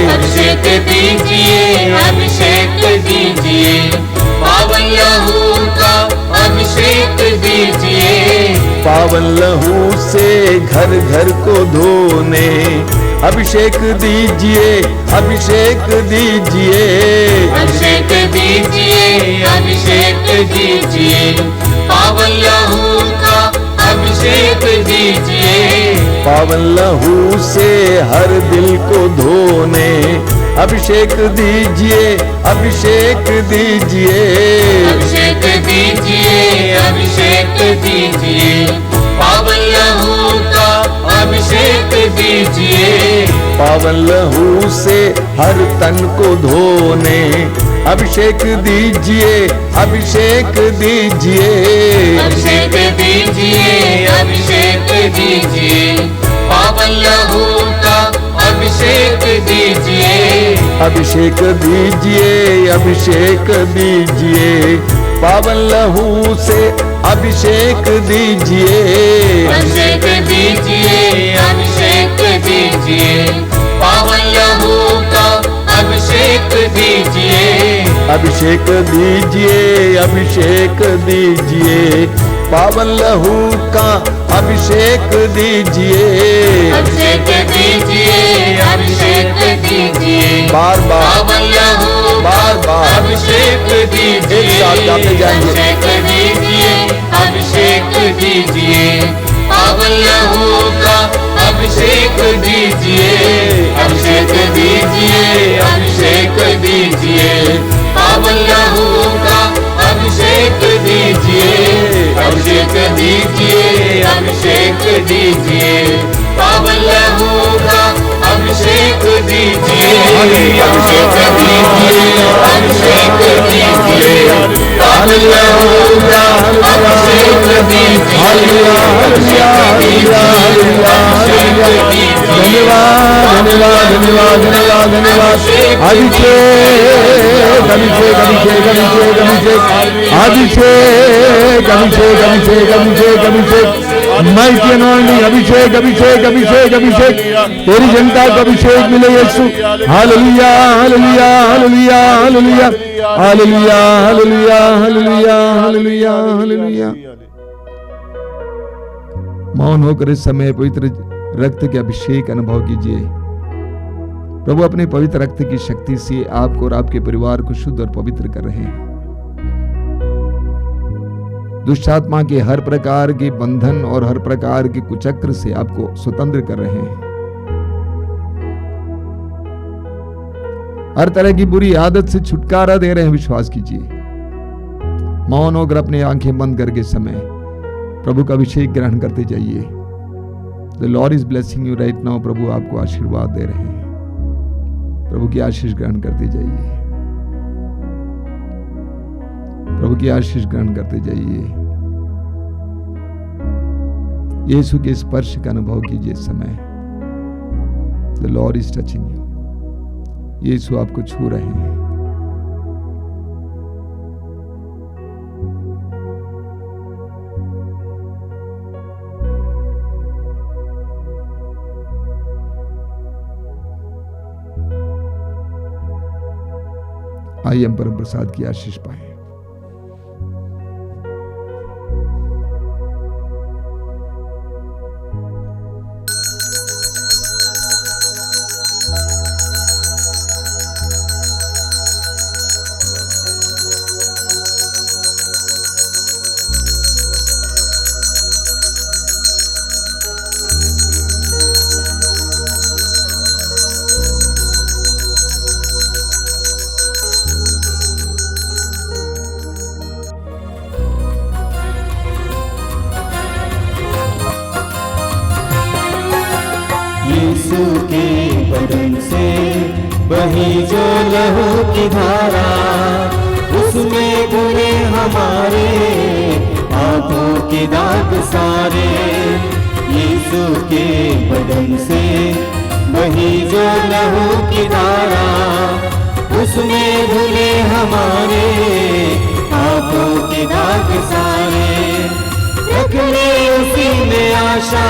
F: अभिषेक दीजिए, अभिषेक दीजिए, पावन लहू का अभिषेक दीजिए।
E: पावन लहू से घर घर को धोने अभिषेक दीजिए, अभिषेक दीजिए,
F: अभिषेक दीजिए, अभिषेक दीजिए, पावन लहू का अभिषेक दीजिए।
E: पावन लहू से हर दिल को धोने अभिषेक दीजिए, अभिषेक दीजिए,
F: अभिषेक दीजिए, अभिषेक दीजिए, पावन लहू का अभिषेक दीजिए।
E: पावन लहू से हर तन को धोने अभिषेक दीजिए, अभिषेक दीजिए,
F: अभिषेक दीजिए, अभिषेक दीजिए, पावन लहू का अभिषेक दीजिए।
E: अभिषेक दीजिए, अभिषेक दीजिए, पावन लहू से अभिषेक दीजिए,
F: अभिषेक दीजिए, अभिषेक दीजिए, पावन लहू का अभिषेक दीजिए।
E: अभिषेक दीजिए, अभिषेक दीजिए, पावन लहू का अभिषेक दीजिए,
F: अभिषेक दीजिए, अभिषेक दीजिए,
E: बार बार
F: पावन लहू
E: बार बार
F: अभिषेक दीजिए।
E: एक साथ गाते जाएंगे।
F: अभिषेक दीजिए, अभिषेक दीजिए, पावन लहू का अभिषेक दीजिए। अभिषेक दीजिए, अभिषेक दीजिए, पावन लहू का अभिषेक दीजिए। अभिषेक दीजिए, अभिषेक दीजिए, पावन लहू का अभिषेक दीजिए। अभिषेक दीजिए, अभिषेक दीजिए, पावन लहू का अभिषेक दीजिए।
E: धन्यवाद धन्यवाद धन्यवाद धन्यवाद धन्यवाद। अभिषेक अभिषेक अभिषेक अभिषेक अभिषेक अभिषेक अभिषेक अभिषेक अभिषेक माइटी अनॉइंटिंग अभिषेक अभिषेक अभिषेक अभिषेक तेरी जनता को अभिषेक मिले यीशु। Hallelujah hallelujah hallelujah hallelujah hallelujah hallelujah hallelujah hallelujah hallelujah. मौन होकर इस समय पवित्र रक्त के अभिषेक अनुभव कीजिए। प्रभु अपने पवित्र रक्त की शक्ति से आपको और आपके परिवार को शुद्ध और पवित्र कर रहे हैं। दुष्ट आत्मा के हर प्रकार के बंधन और हर प्रकार के कुचक्र से आपको स्वतंत्र कर रहे हैं। हर तरह की बुरी आदत से छुटकारा दे रहे हैं। विश्वास कीजिए। मौन होकर अपनी आंखें बंद करके समय प्रभु का अभिषेक ग्रहण करते जाइए। The Lord is blessing you right now। प्रभु आपको आशीर्वाद दे रहे हैं। प्रभु की आशीष ग्रहण करते जाइए। प्रभु की आशीष ग्रहण करते जाइए। यीशु के स्पर्श का अनुभव कीजिए। समय The Lord is touching you। यीशु आपको छू रहे हैं। आइए हम परम प्रसाद की आशीष पाएं।
B: यीशु के बदन से बही जो लहू की धारा, उसमें धुले हमारे पापों के दाग सारे। यीशु के बदन से बही जो लहू की धारा, उसमें धुले हमारे पापों के दाग सारे। रख ले उसी में आशा,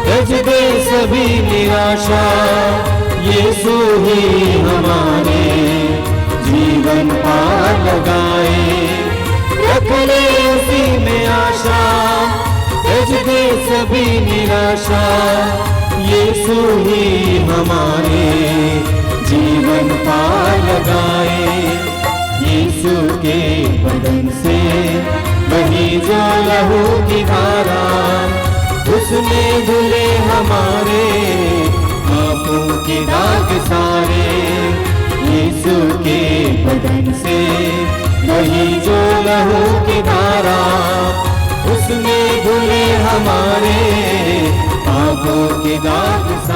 B: रज दे सभी निराशा। यीशु ही हमारे जीवन पार लगाए। रख ले उसी में आशा, सभी निराशा, यीशु ही हमारे जीवन पार लगाए। यीशु के बदन से बही जो लहू की धारा, उसमें धुले हमारे पापों के दाग सारे। यीशु के बदन से बही जो लहू की धारा, उसमें धुले हमारे पापों के दाग सारे।